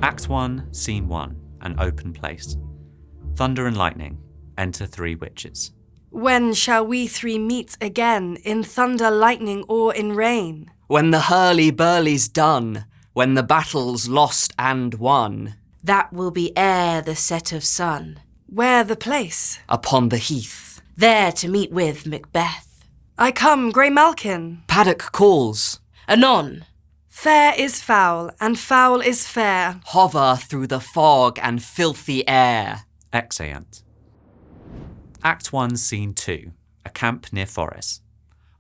Act 1, Scene 1, an open place. Thunder and lightning, enter 3 witches. When shall we 3 meet again, in thunder, lightning, or in rain? When the hurly-burly's done, when the battle's lost and won. That will be ere the set of sun. Where the place? Upon the heath. There to meet with Macbeth. I come, Grey Malkin. Paddock calls. Anon. Fair is foul, and foul is fair. Hover through the fog and filthy air. Exeunt. Act 1, Scene 2, a camp near Forres.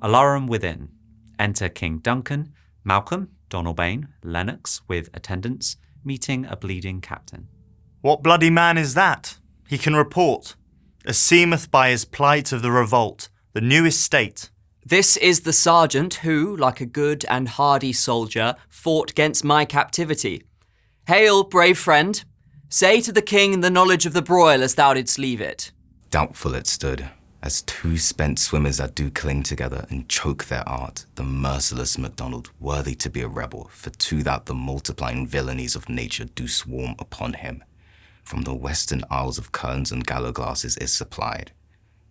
Alarum within. Enter King Duncan, Malcolm, Donalbain, Lennox with attendants, meeting a bleeding captain. What bloody man is that? He can report. As seemeth by his plight of the revolt, the new estate. This is the sergeant who, like a good and hardy soldier, fought 'gainst my captivity. Hail, brave friend. Say to the king the knowledge of the broil as thou didst leave it. Doubtful it stood, as 2 spent swimmers that do cling together and choke their art, the merciless MacDonald, worthy to be a rebel, for to that the multiplying villainies of nature do swarm upon him. From the western isles of kerns and gallow-glasses is supplied,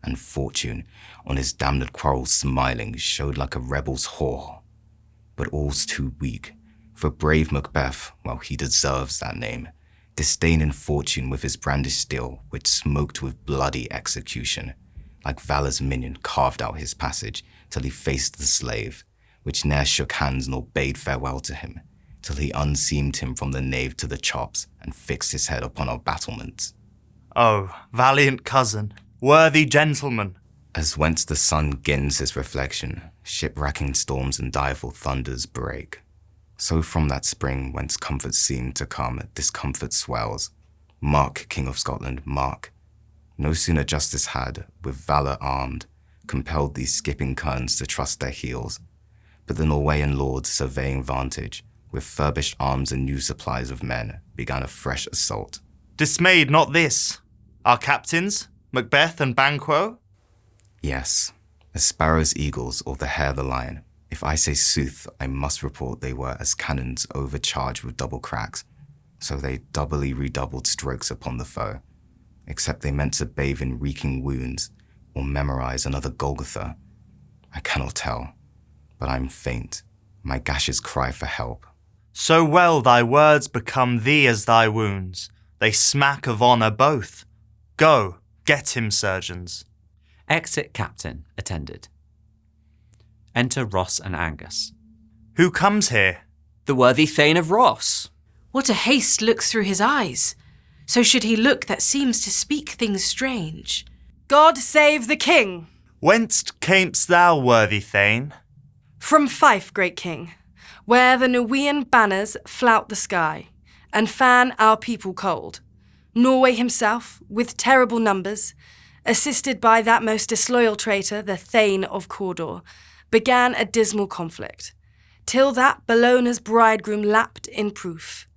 and fortune, on his damned quarrel smiling, showed like a rebel's whore. But all's too weak, for brave Macbeth, while he deserves that name, disdaining fortune with his brandished steel, which smoked with bloody execution, like valor's minion carved out his passage, till he faced the slave, which ne'er shook hands nor bade farewell to him, till he unseamed him from the nave to the chops, and fixed his head upon our battlements. Oh, valiant cousin, worthy gentleman. As whence the sun gins his reflection, shipwracking storms and direful thunders break. So from that spring whence comfort seemed to come, discomfort swells. Mark, King of Scotland, mark. No sooner justice had, with valour armed, compelled these skipping kerns to trust their heels, but the Norwegian lords, surveying vantage, with furbished arms and new supplies of men, began a fresh assault. Dismayed not this. Our captains, Macbeth and Banquo? Yes, as sparrows eagles or the hare the lion. If I say sooth, I must report they were as cannons overcharged with double cracks, so they doubly redoubled strokes upon the foe, except they meant to bathe in reeking wounds, or memorize another Golgotha. I cannot tell, but I'm faint. My gashes cry for help. So well thy words become thee as thy wounds. They smack of honour both. Go, get him, surgeons. Exit captain, attended. Enter Ross and Angus. Who comes here? The worthy Thane of Ross. What a haste looks through his eyes. So should he look that seems to speak things strange. God save the king. Whence camest thou, worthy Thane? From Fife, great king, where the Norwegian banners flout the sky and fan our people cold. Norway himself, with terrible numbers, assisted by that most disloyal traitor, the Thane of Cawdor, began a dismal conflict, till that Bellona's bridegroom lapped in proof,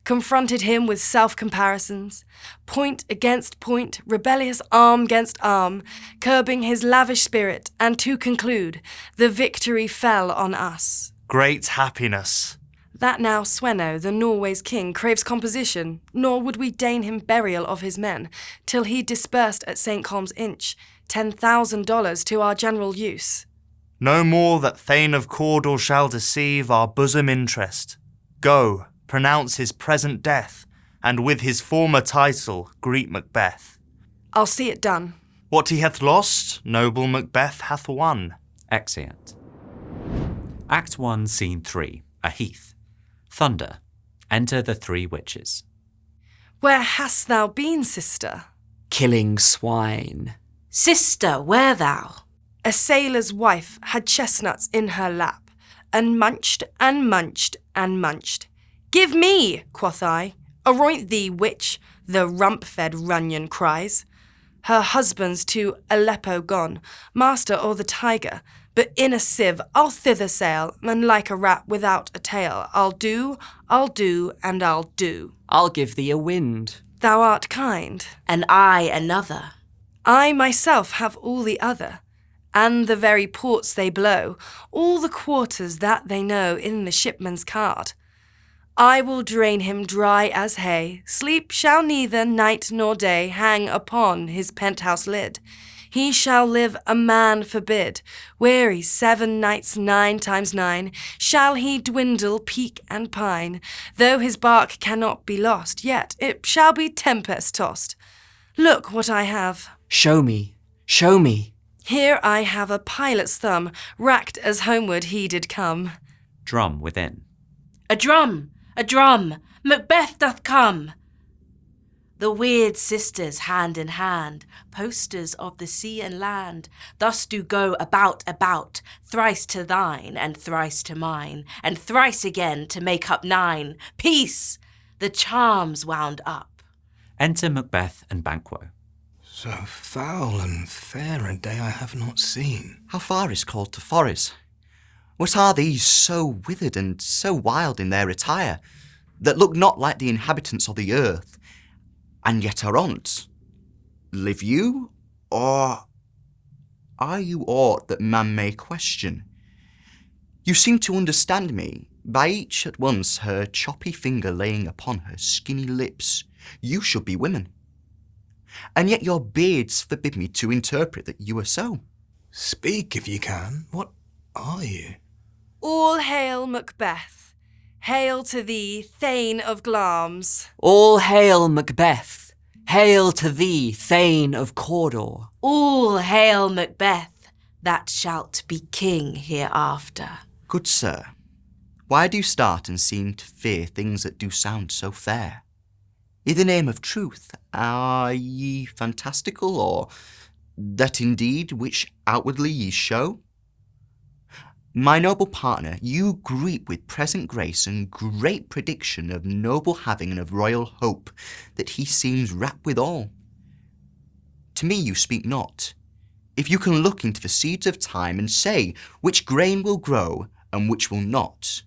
confronted him with self-comparisons, point against point, rebellious arm against arm, curbing his lavish spirit, and to conclude, the victory fell on us. Great happiness. That now Swenno, the Norway's king, craves composition, nor would we deign him burial of his men, till he disbursed at St. Colm's Inch $10,000 to our general use. No more that Thane of Cawdor shall deceive our bosom interest. Go, pronounce his present death, and with his former title greet Macbeth. I'll see it done. What he hath lost, noble Macbeth hath won. Exeunt. Act 1, Scene 3, a heath. Thunder. Enter the 3 witches. Where hast thou been, sister? Killing swine. Sister, where thou? A sailor's wife had chestnuts in her lap, and munched and munched and munched. Give me, quoth I, aroint thee, witch, the rump-fed Runyon cries. Her husband's to Aleppo gone, master o'er the tiger, but in a sieve I'll thither sail, and like a rat without a tail, I'll do, and I'll do. I'll give thee a wind. Thou art kind. And I another. I myself have all the other, and the very ports they blow, all the quarters that they know in the shipman's card. I will drain him dry as hay. Sleep shall neither night nor day hang upon his penthouse lid. He shall live a man forbid. Weary 7 nights 9 times 9, shall he dwindle, peak and pine. Though his bark cannot be lost, yet it shall be tempest tossed. Look what I have. Show me, show me. Here I have a pilot's thumb, racked as homeward he did come. Drum within. A drum, Macbeth doth come. The weird sisters, hand in hand, posters of the sea and land, thus do go about, thrice to thine, and thrice to mine, and thrice again to make up 9. Peace! The charms wound up. Enter Macbeth and Banquo. So foul and fair a day I have not seen. How far is called to Forres? What are these so withered and so wild in their attire, that look not like the inhabitants of the earth, and yet are on't? Live you, or are you aught that man may question? You seem to understand me, by each at once her choppy finger laying upon her skinny lips. You should be women. And yet your beards forbid me to interpret that you are so. Speak if you can. What are you? All hail Macbeth. Hail to thee, Thane of Glamis. All hail Macbeth. Hail to thee, Thane of Cawdor. All hail Macbeth, that shalt be king hereafter. Good sir, why do you start and seem to fear things that do sound so fair? In the name of truth, are ye fantastical, or that indeed which outwardly ye show? My noble partner, you greet with present grace and great prediction of noble having and of royal hope, that he seems rapt withal. To me you speak not. If you can look into the seeds of time and say which grain will grow and which will not,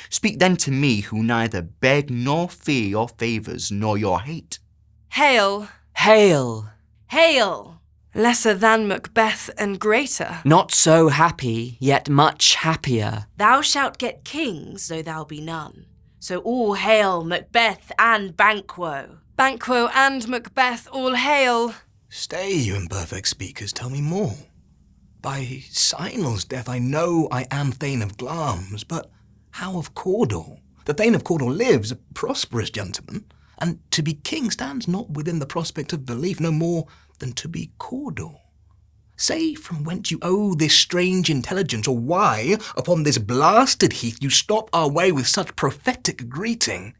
speak then to me who neither beg nor fear your favours nor your hate. Hail. Hail. Hail! Lesser than Macbeth and greater. Not so happy, yet much happier. Thou shalt get kings, though thou be none. So all hail Macbeth and Banquo. Banquo and Macbeth, all hail. Stay, you imperfect speakers, tell me more. By Sinel's death I know I am Thane of Glamis, but how of Cawdor? The Thane of Cawdor lives, a prosperous gentleman, and to be king stands not within the prospect of belief no more than to be Cawdor. Say from whence you owe this strange intelligence, or why, upon this blasted heath, you stop our way with such prophetic greeting.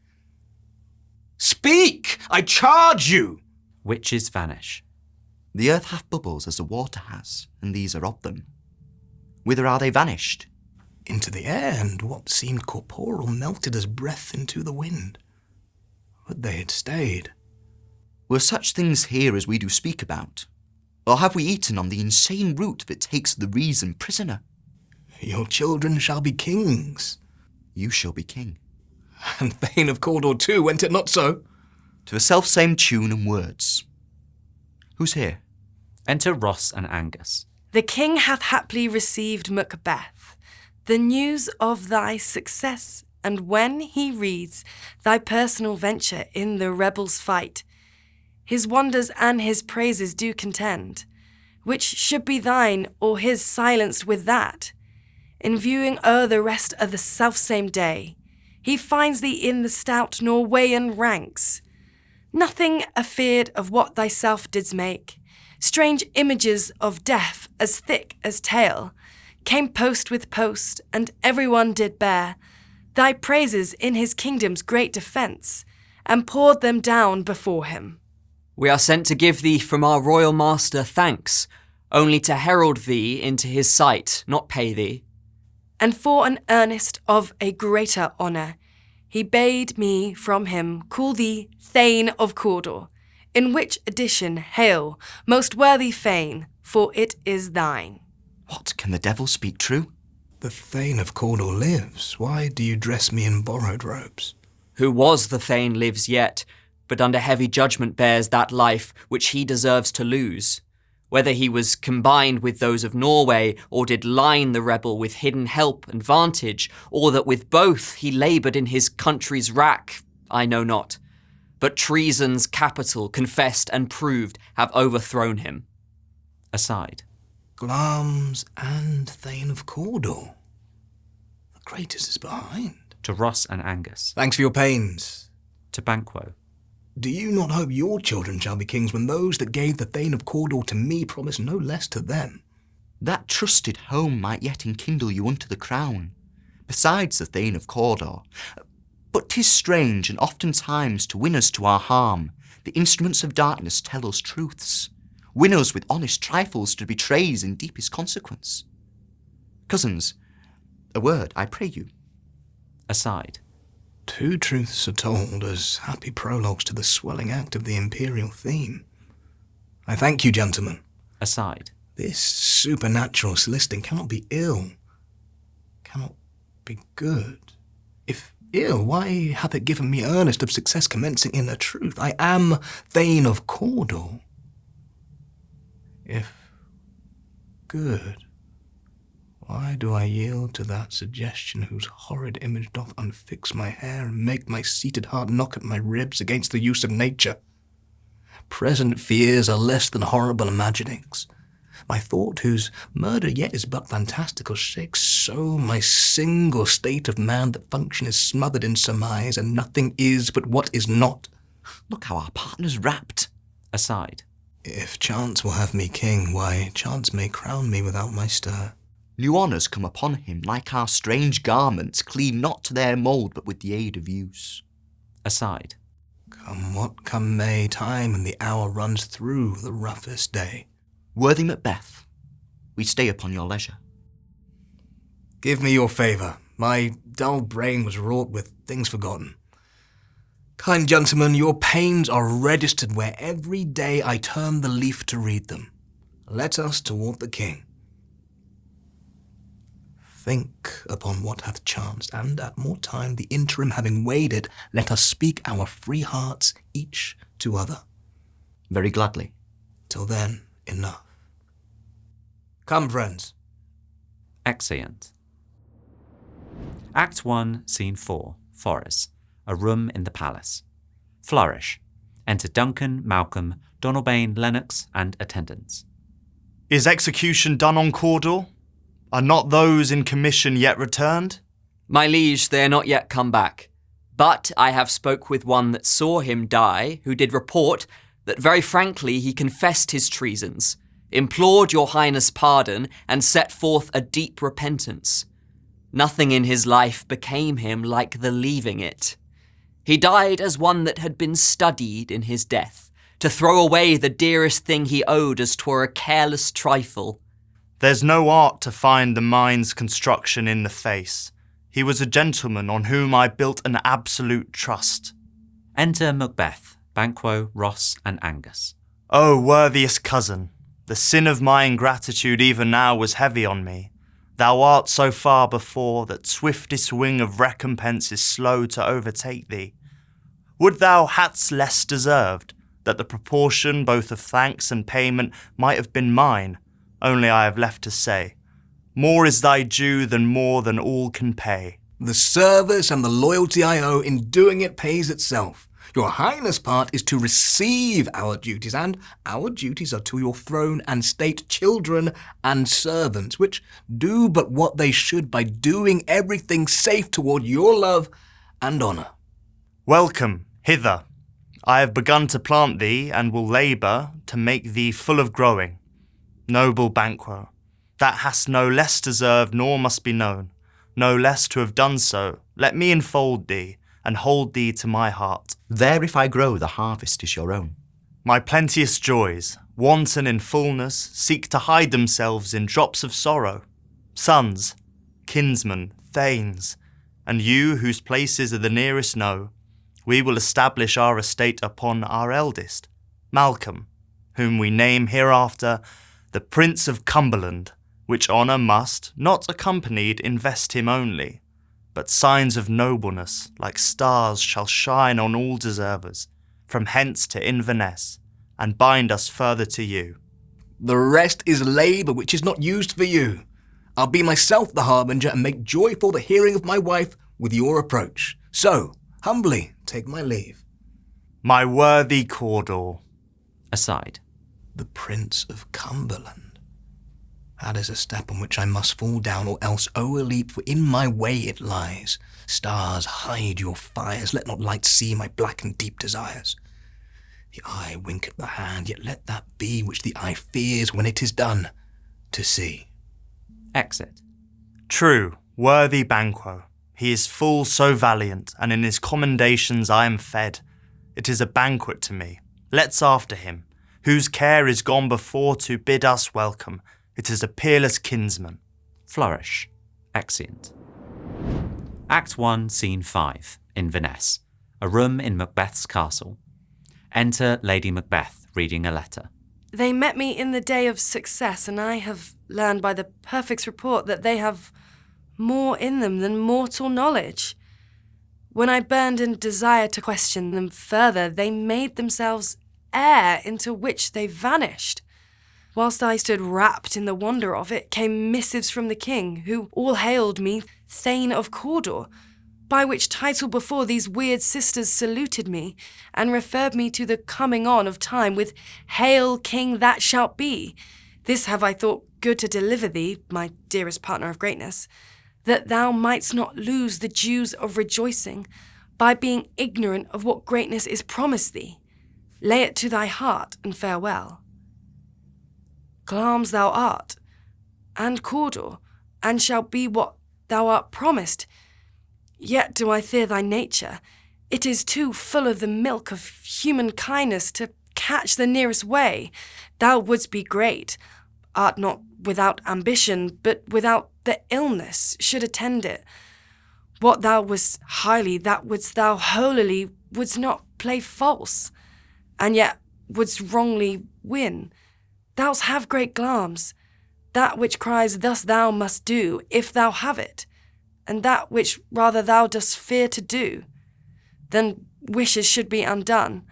Speak, I charge you! Witches vanish. The earth hath bubbles as the water has, and these are of them. Whither are they vanished? Into the air, and what seemed corporeal melted as breath into the wind. Would they had stayed. Were such things here as we do speak about? Or have we eaten on the insane root that takes the reason prisoner? Your children shall be kings. You shall be king. And Thane of Cawdor too, went it not so? To the self-same tune and words. Who's here? Enter Ross and Angus. The king hath haply received Macbeth, the news of thy success, and when he reads thy personal venture in the rebels' fight, his wonders and his praises do contend, which should be thine or his silenced with that. In viewing o'er the rest of the selfsame day, he finds thee in the stout Norwegian ranks, nothing afeard of what thyself didst make. Strange images of death as thick as tale came post with post, and everyone did bear thy praises in his kingdom's great defence, and poured them down before him. We are sent to give thee from our royal master thanks, only to herald thee into his sight, not pay thee. And for an earnest of a greater honour, he bade me from him call thee Thane of Cawdor, in which addition hail, most worthy Thane, for it is thine. What, can the devil speak true? The Thane of Cawdor lives. Why do you dress me in borrowed robes? Who was the Thane lives yet, but under heavy judgment bears that life which he deserves to lose. whether he was combined with those of Norway, or did line the rebel with hidden help and vantage, or that with both he laboured in his country's wrack, I know not. But treason's capital, confessed and proved, have overthrown him. Aside. Glamis and Thane of Cawdor. The greatest is behind. To Ross and Angus. Thanks for your pains. To Banquo. Do you not hope your children shall be kings when those that gave the Thane of Cawdor to me promise no less to them? That trusted home might yet enkindle you unto the crown, besides the Thane of Cawdor. But 'tis strange, and oftentimes to win us to our harm, the instruments of darkness tell us truths, win us with honest trifles to betrays in deepest consequence. Cousins, a word, I pray you. Aside. 2 truths are told as happy prologues to the swelling act of the imperial theme. I thank you, gentlemen. Aside. This supernatural soliciting cannot be ill, cannot be good. If ill, why hath it given me earnest of success commencing in a truth? I am Thane of Cawdor. If good, why do I yield to that suggestion whose horrid image doth unfix my hair and make my seated heart knock at my ribs against the use of nature? Present fears are less than horrible imaginings. My thought, whose murder yet is but fantastical, shakes so my single state of man that function is smothered in surmise, and nothing is but what is not. Look how our partner's wrapped. Aside. If chance will have me king, why, chance may crown me without my stir. New honours come upon him, like our strange garments, cleave not to their mould, but with the aid of use. Aside. Come what come may, time and the hour runs through the roughest day. Worthy Macbeth, we stay upon your leisure. Give me your favour. My dull brain was wrought with things forgotten. Kind gentlemen, your pains are registered where every day I turn the leaf to read them. Let us toward the king. Think upon what hath chanced, and at more time, the interim having waded, let us speak our free hearts each to other. Very gladly. Till then, enough. Come, friends. Exeunt. Act 1, Scene 4, Forres. A room in the palace. Flourish. Enter Duncan, Malcolm, Donalbain, Lennox, and attendants. Is execution done on Cawdor? Are not those in commission yet returned? My liege, they are not yet come back. But I have spoke with one that saw him die, who did report that very frankly he confessed his treasons, implored your highness pardon, and set forth a deep repentance. Nothing in his life became him like the leaving it. He died as one that had been studied in his death, to throw away the dearest thing he owed as 'twere a careless trifle. There's no art to find the mind's construction in the face. He was a gentleman on whom I built an absolute trust. Enter Macbeth, Banquo, Ross, and Angus. O worthiest cousin, the sin of my ingratitude even now was heavy on me. Thou art so far before that swiftest wing of recompense is slow to overtake thee. Would thou hadst less deserved, that the proportion both of thanks and payment might have been mine, only I have left to say, more is thy due than all can pay. The service and the loyalty I owe in doing it pays itself. Your highness' part is to receive our duties, and our duties are to your throne and state, children and servants, which do but what they should by doing everything safe toward your love and honour. Welcome hither. I have begun to plant thee, and will labour to make thee full of growing. Noble Banquo, that hast no less deserved nor must be known, no less to have done so, let me enfold thee, and hold thee to my heart. There if I grow, the harvest is your own. My plenteous joys, wanton in fullness, seek to hide themselves in drops of sorrow. Sons, kinsmen, thanes, and you whose places are the nearest know, we will establish our estate upon our eldest, Malcolm, whom we name hereafter the Prince of Cumberland, which honour must, not accompanied, invest him only, but signs of nobleness, like stars, shall shine on all deservers, from hence to Inverness, and bind us further to you. The rest is labour which is not used for you. I'll be myself the harbinger and make joyful the hearing of my wife with your approach. So, humbly take my leave. My worthy Cawdor. Aside. The Prince of Cumberland. That is a step on which I must fall down, or else o'erleap, for in my way it lies. Stars, hide your fires, let not light see my black and deep desires. The eye winketh the hand, yet let that be which the eye fears when it is done to see. Exit. True, worthy Banquo. He is full so valiant, and in his commendations I am fed. It is a banquet to me. Let's after him, whose care is gone before to bid us welcome. It is a peerless kinsman. Flourish. Exeunt. Act 1, Scene 5, Inverness. A room in Macbeth's castle. Enter Lady Macbeth, reading a letter. They met me in the day of success, and I have learned by the perfect's report that they have more in them than mortal knowledge. When I burned in desire to question them further, they made themselves air into which they vanished. Whilst I stood wrapped in the wonder of it, came missives from the king, who all hailed me Thane of Cawdor, by which title before these weird sisters saluted me, and referred me to the coming on of time with Hail, King, that shalt be. This have I thought good to deliver thee, my dearest partner of greatness, that thou mightst not lose the dues of rejoicing by being ignorant of what greatness is promised thee. Lay it to thy heart, and farewell. Glamis thou art, and Cawdor, and shalt be what thou art promised. Yet do I fear thy nature. It is too full of the milk of human kindness to catch the nearest way. Thou wouldst be great, art not without ambition, but without the illness should attend it. What thou wast highly, that wouldst thou holily, wouldst not play false, and yet wouldst wrongly win. Thou'st have great Glamis, that which cries thus thou must do, if thou have it, and that which rather thou dost fear to do, than wishes should be undone.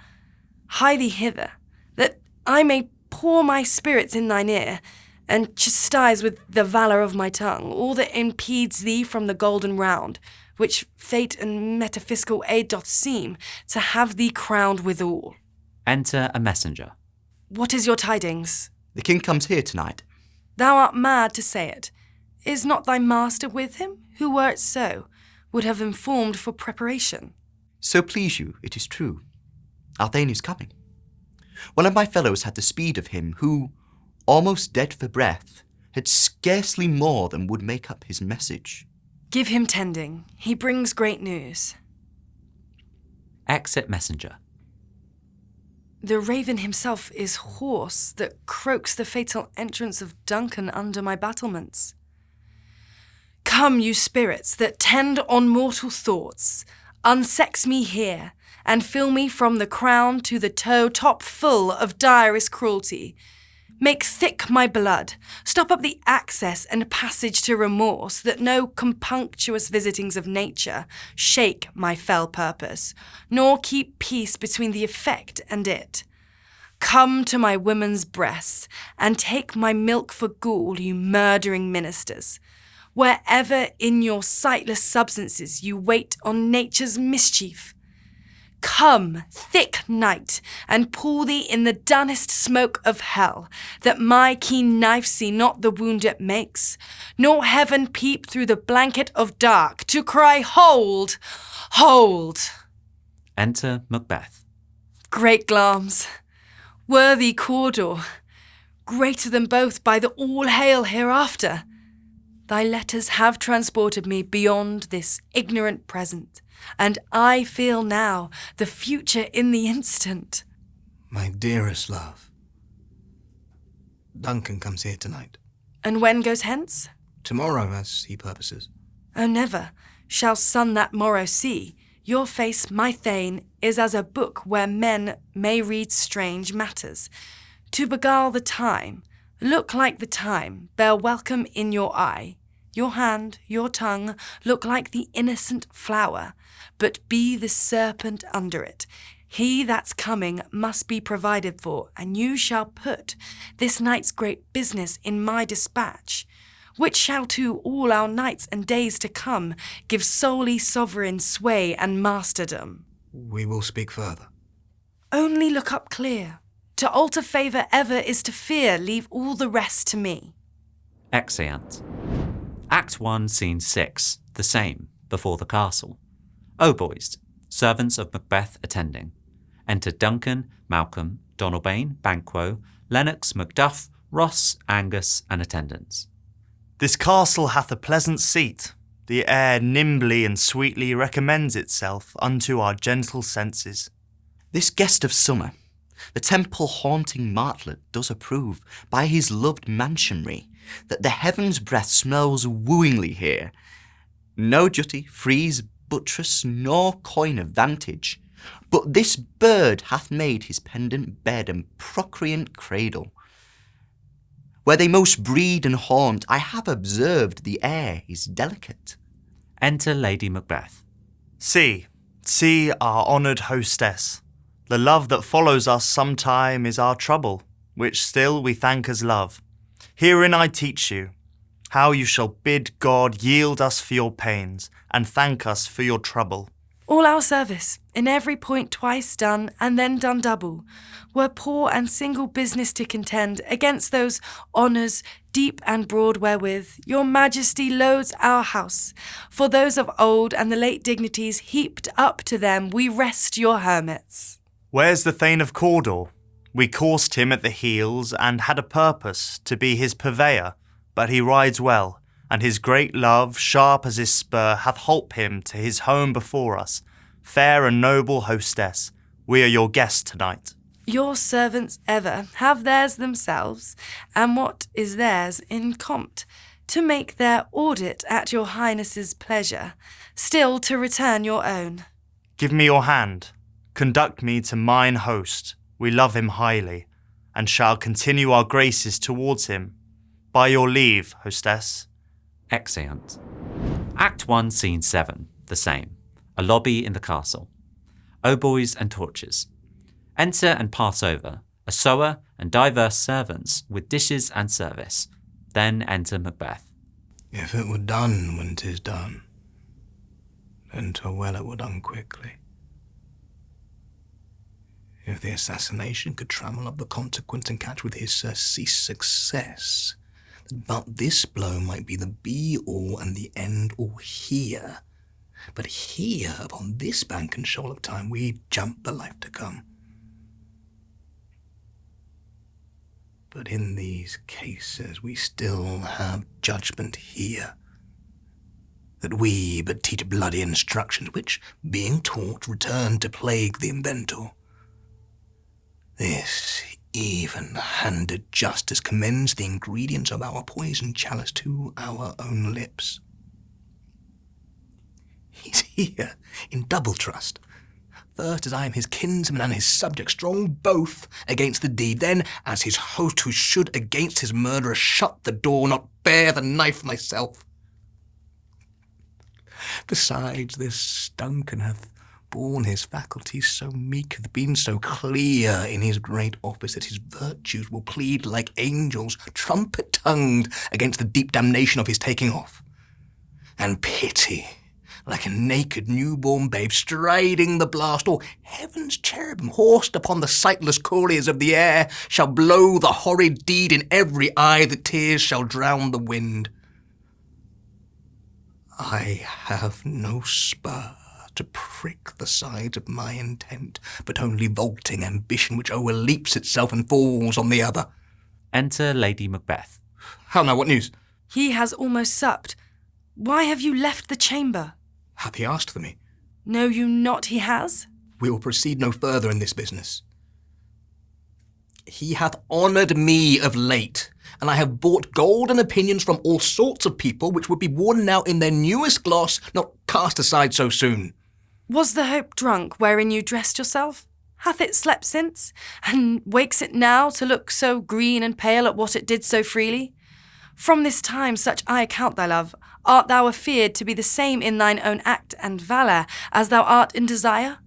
Hie thee hither, that I may pour my spirits in thine ear, and chastise with the valour of my tongue all that impedes thee from the golden round, which fate and metaphysical aid doth seem to have thee crowned withal. Enter a messenger. What is your tidings? The king comes here tonight. Thou art mad to say it. Is not thy master with him, who, were it so, would have informed for preparation? So please you, it is true. Our Thane is coming. One of my fellows had the speed of him, who, almost dead for breath, had scarcely more than would make up his message. Give him tending. He brings great news. Exit messenger. The raven himself is hoarse that croaks the fatal entrance of Duncan under my battlements. Come, you spirits that tend on mortal thoughts, unsex me here, and fill me from the crown to the toe top full of direst cruelty. Make thick my blood, stop up the access and passage to remorse, that no compunctuous visitings of nature shake my fell purpose, nor keep peace between the effect and it. Come to my woman's breasts, and take my milk for gall, you murdering ministers. Wherever in your sightless substances you wait on nature's mischief. Come, thick night, and pull thee in the dunnest smoke of hell, that my keen knife see not the wound it makes, nor heaven peep through the blanket of dark, to cry, Hold! Hold! Enter Macbeth. Great Glamis, worthy Cawdor, greater than both by the all-hail hereafter, thy letters have transported me beyond this ignorant present, and I feel now the future in the instant. My dearest love, Duncan comes here tonight. And when goes hence? Tomorrow, as he purposes. Oh, never shall sun that morrow see. Your face, my Thane, is as a book where men may read strange matters. To beguile the time, look like the time, bear welcome in your eye. Your hand, your tongue, look like the innocent flower, but be the serpent under it. He that's coming must be provided for, and you shall put this night's great business in my dispatch, which shall to all our nights and days to come give solely sovereign sway and masterdom. We will speak further. Only look up clear. To alter favour ever is to fear, leave all the rest to me. Exeunt. Act 1, Scene 6, the same, before the castle. Hautboys, servants of Macbeth attending. Enter Duncan, Malcolm, Donalbain, Banquo, Lennox, Macduff, Ross, Angus, and attendants. This castle hath a pleasant seat. The air nimbly and sweetly recommends itself unto our gentle senses. This guest of summer, the temple-haunting martlet does approve by his loved mansionry that the heaven's breath smells wooingly here. No jutty, frieze, buttress, nor coign of vantage, but this bird hath made his pendant bed and procreant cradle. Where they most breed and haunt, I have observed the air is delicate. Enter Lady Macbeth. See our honoured hostess. The love that follows us sometime is our trouble, which still we thank as love. Herein I teach you how you shall bid God yield us for your pains, and thank us for your trouble. All our service, in every point twice done, and then done double, were poor and single business to contend against those honours deep and broad wherewith your majesty loads our house. For those of old and the late dignities heaped up to them, we rest your hermits. Where's the Thane of Cawdor? We coursed him at the heels, and had a purpose to be his purveyor, but he rides well, and his great love, sharp as his spur, hath holp him to his home before us. Fair and noble hostess, we are your guests tonight. Your servants ever have theirs themselves, and what is theirs in compt, to make their audit at your highness's pleasure, still to return your own. Give me your hand, conduct me to mine host, we love him highly, and shall continue our graces towards him. By your leave, hostess. Exeunt. Act 1, Scene 7, the same. A lobby in the castle. Hautboys and torches. Enter and pass over a sewer and divers servants with dishes and service. Then enter Macbeth. If it were done when 'tis done, then 'twere well it were done quickly. If the assassination could trammel up the consequence and catch with his surcease success, but this blow might be the be-all and the end-all here. But here, upon this bank and shoal of time, we jump the life to come. But in these cases we still have judgment here, that we but teach bloody instructions, which, being taught, return to plague the inventor. This even-handed justice commends the ingredients of our poison chalice to our own lips. He's here in double trust. First, as I am his kinsman and his subject, strong both against the deed. Then, as his host who should against his murderer shut the door, not bear the knife myself. Besides, this Duncan hath borne his faculties so meek, hath been so clear in his great office, that his virtues will plead like angels, trumpet-tongued, against the deep damnation of his taking off. And pity, like a naked newborn babe striding the blast, or heaven's cherubim horsed upon the sightless couriers of the air, shall blow the horrid deed in every eye, that tears shall drown the wind. I have no spur to prick the sides of my intent, but only vaulting ambition which o'erleaps itself and falls on the other. Enter Lady Macbeth. How now, what news? He has almost supped. Why have you left the chamber? Hath he asked for me? Know you not he has? We will proceed no further in this business. He hath honoured me of late, and I have bought golden opinions from all sorts of people, which would be worn now in their newest gloss, not cast aside so soon. Was the hope drunk wherein you dressed yourself? Hath it slept since, and wakes it now to look so green and pale at what it did so freely? From this time such I account thy love. Art thou afeard to be the same in thine own act and valour as thou art in desire?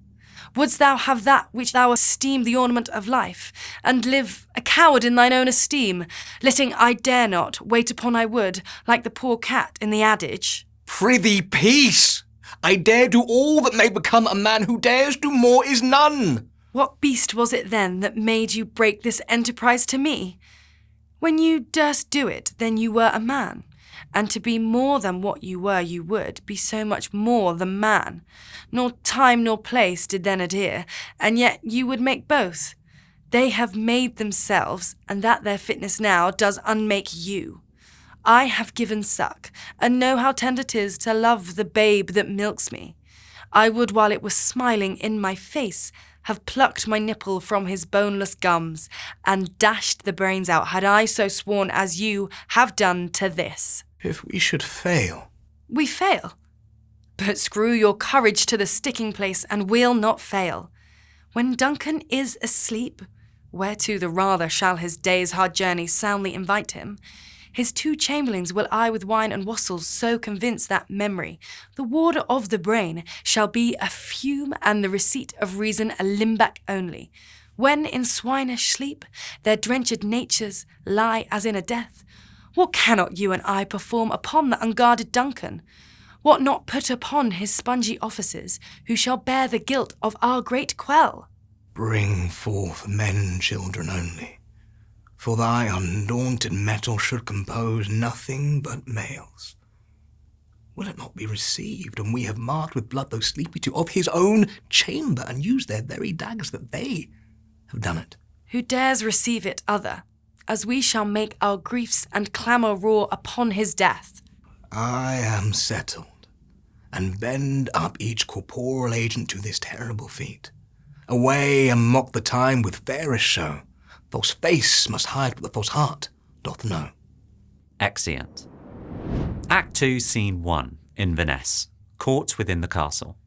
Wouldst thou have that which thou esteem the ornament of life, and live a coward in thine own esteem, letting I dare not, wait upon I would, like the poor cat in the adage? Prithee, peace! I dare do all that may become a man who dares do more is none. What beast was it then that made you break this enterprise to me? When you durst do it, then you were a man, and to be more than what you were, you would be so much more than man. Nor time nor place did then adhere, and yet you would make both. They have made themselves, and that their fitness now does unmake you. I have given suck, and know how tender 'tis to love the babe that milks me. I would, while it was smiling in my face, have plucked my nipple from his boneless gums, and dashed the brains out, had I so sworn as you have done to this. If we should fail. We fail. But screw your courage to the sticking place, and we'll not fail. When Duncan is asleep, whereto the rather shall his day's hard journey soundly invite him, his 2 chamberlains will I with wine and wassels so convince that memory, the warder of the brain, shall be a fume, and the receipt of reason a limbeck only. When in swinish sleep their drenched natures lie as in a death, what cannot you and I perform upon the unguarded Duncan? What not put upon his spongy officers, who shall bear the guilt of our great quell? Bring forth men, children only. For thy undaunted metal should compose nothing but males. Will it not be received when we have marked with blood those sleepy 2 of his own chamber, and used their very daggers that they have done it? Who dares receive it other, as we shall make our griefs and clamour roar upon his death? I am settled, and bend up each corporeal agent to this terrible feat. Away and mock the time with fairest show. False face must hide what the false heart doth know. Exeunt. Act 2, Scene 1, Inverness, court within the castle.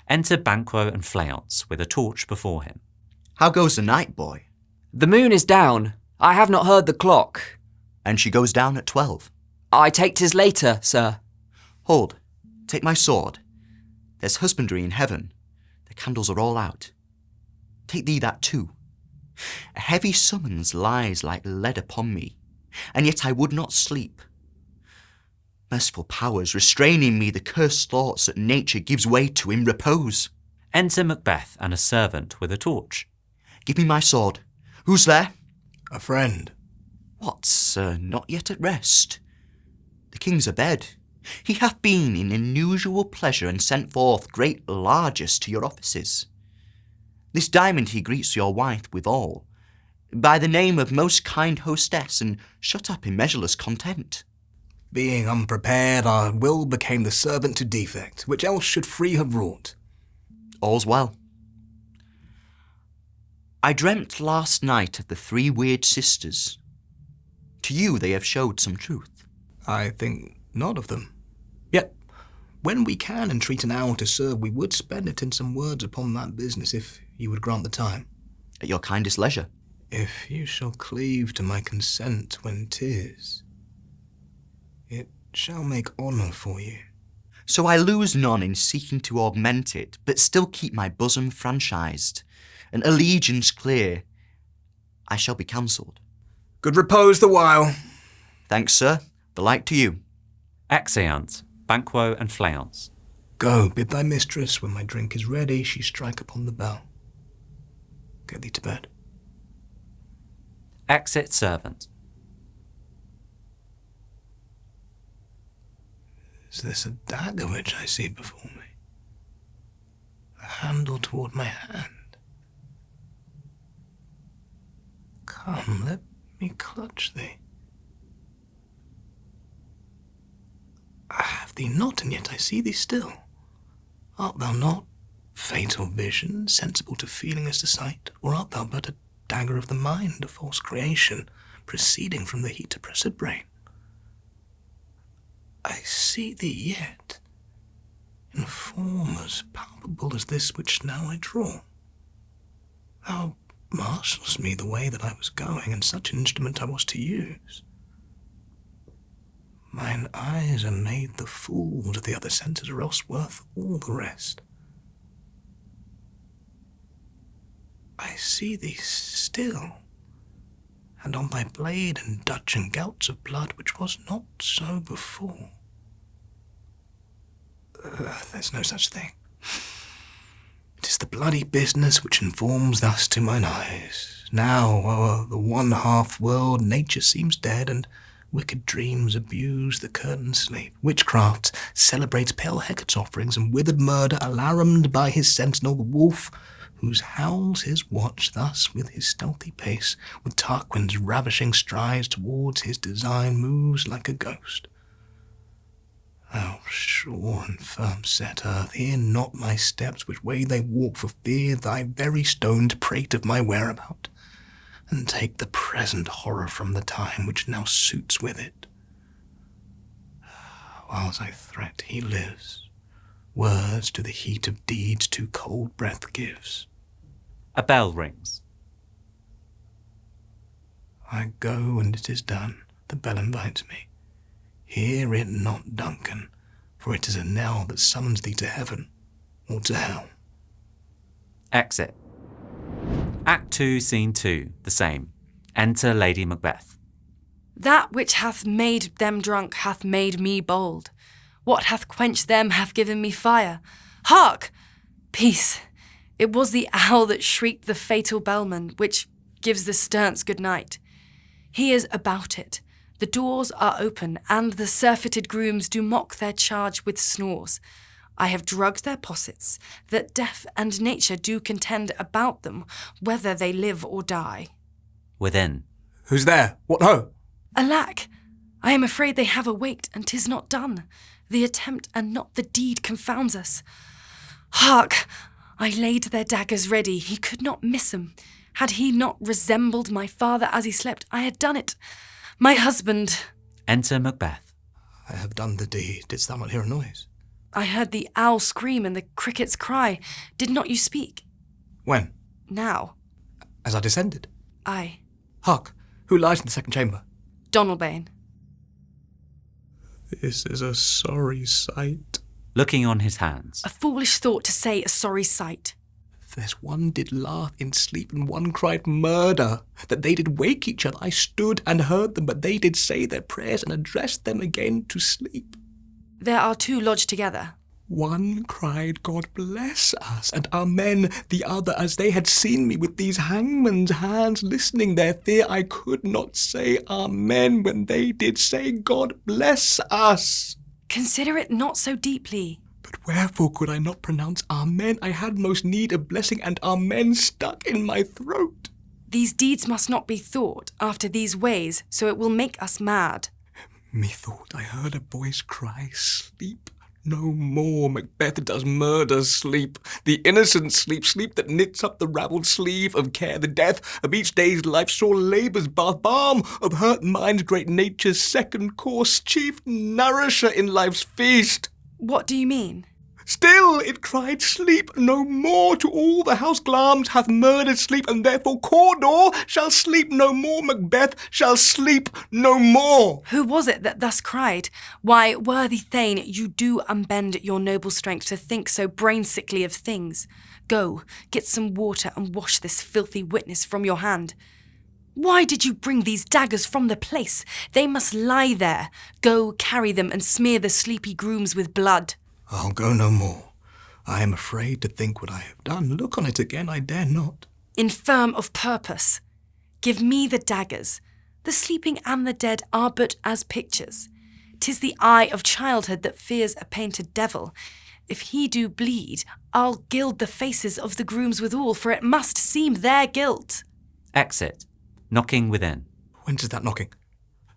Enter Banquo and Fleance with a torch before him. How goes the night, boy? The moon is down. I have not heard the clock. And she goes down at 12. I take 'tis later, sir. Hold, take my sword. There's husbandry in heaven. The candles are all out. Take thee that too. A heavy summons lies like lead upon me, and yet I would not sleep. Merciful powers restraining me the cursed thoughts that nature gives way to in repose. Enter Macbeth and a servant with a torch. Give me my sword. Who's there? A friend. What, sir, not yet at rest? The king's abed. He hath been in unusual pleasure and sent forth great largesse to your offices. This diamond he greets your wife withal, by the name of most kind hostess, and shut up in measureless content. Being unprepared, our will became the servant to defect, which else should free have wrought. All's well. I dreamt last night of the 3 weird sisters. To you they have showed some truth. I think not of them. Yet, when we can entreat an hour to serve, we would spend it in some words upon that business, if you would grant the time. At your kindest leisure. If you shall cleave to my consent when 'tis, it shall make honour for you. So I lose none in seeking to augment it, but still keep my bosom franchised, and allegiance clear. I shall be counselled. Good repose the while. Thanks, sir. The like to you. Exeunt. Banquo and Fleance. Go, bid thy mistress, when my drink is ready, she strike upon the bell. Get thee to bed. Exit servant. Is this a dagger which I see before me? A handle toward my hand. Come, let me clutch thee. I have thee not, and yet I see thee still. Art thou not fatal vision, sensible to feeling as to sight, or art thou but a dagger of the mind, a false creation, proceeding from the heat-oppressed brain? I see thee yet, in form as palpable as this which now I draw. Thou marshallest me the way that I was going, and such an instrument I was to use. Mine eyes are made the fools of the other senses, or else worth all the rest. I see thee still, and on thy blade and dudgeon gouts of blood, which was not so before. There's no such thing. It is the bloody business which informs thus to mine eyes. Now, o'er the one half-world, nature seems dead, and wicked dreams abuse the curtained sleep. Witchcraft celebrates pale Hecate's offerings, and withered murder, alarumed by his sentinel, the wolf, whose howls his watch, thus with his stealthy pace, with Tarquin's ravishing strides towards his design, moves like a ghost. Thou sure and firm set earth, hear not my steps, which way they walk, for fear thy very stone to prate of my whereabout, and take the present horror from the time which now suits with it. Whiles I threat, he lives. Words to the heat of deeds too cold breath gives. A bell rings. I go, and it is done. The bell invites me. Hear it not, Duncan, for it is a knell that summons thee to heaven or to hell. Exit. Act 2, Scene 2, the same. Enter Lady Macbeth. That which hath made them drunk hath made me bold. What hath quenched them hath given me fire. Hark! Peace! It was the owl that shrieked the fatal bellman, which gives the sterns good night. He is about it. The doors are open, and the surfeited grooms do mock their charge with snores. I have drugged their possets, that death and nature do contend about them, whether they live or die. Within. Who's there? What ho? Alack! I am afraid they have awaked, and 'tis not done. The attempt and not the deed confounds us. Hark! I laid their daggers ready, he could not miss 'em. Had he not resembled my father as he slept, I had done it. My husband. Enter Macbeth. I have done the deed. Didst thou not hear a noise? I heard the owl scream and the crickets cry. Did not you speak? When? Now. As I descended. Aye. Hark! Who lies in the second chamber? Donalbain. This is a sorry sight. Looking on his hands. A foolish thought to say a sorry sight. There's one did laugh in sleep, and one cried murder. That they did wake each other, I stood and heard them, but they did say their prayers and addressed them again to sleep. There are two lodged together. One cried, God bless us, and amen. The other, as they had seen me with these hangman's hands listening their fear, I could not say amen when they did say, God bless us. Consider it not so deeply. But wherefore could I not pronounce amen? I had most need of blessing, and amen stuck in my throat. These deeds must not be thought after these ways, so it will make us mad. Methought I heard a voice cry, sleep no more. Macbeth does murder sleep. The innocent sleep, sleep that knits up the ravelled sleeve of care, the death of each day's life, sore labour's bath, balm of hurt minds, great nature's second course, chief nourisher in life's feast. What do you mean? Still it cried, sleep no more. To all the house Glamis hath murdered sleep, and therefore Cawdor shall sleep no more. Macbeth shall sleep no more. Who was it that thus cried? Why, worthy Thane, you do unbend your noble strength to think so brain-sickly of things. Go, get some water and wash this filthy witness from your hand. Why did you bring these daggers from the place? They must lie there. Go, carry them and smear the sleepy grooms with blood. I'll go no more. I am afraid to think what I have done. Look on it again, I dare not. Infirm of purpose. Give me the daggers. The sleeping and the dead are but as pictures. 'Tis the eye of childhood that fears a painted devil. If he do bleed, I'll gild the faces of the grooms withal, for it must seem their guilt. Exit. Knocking within. Whence is that knocking?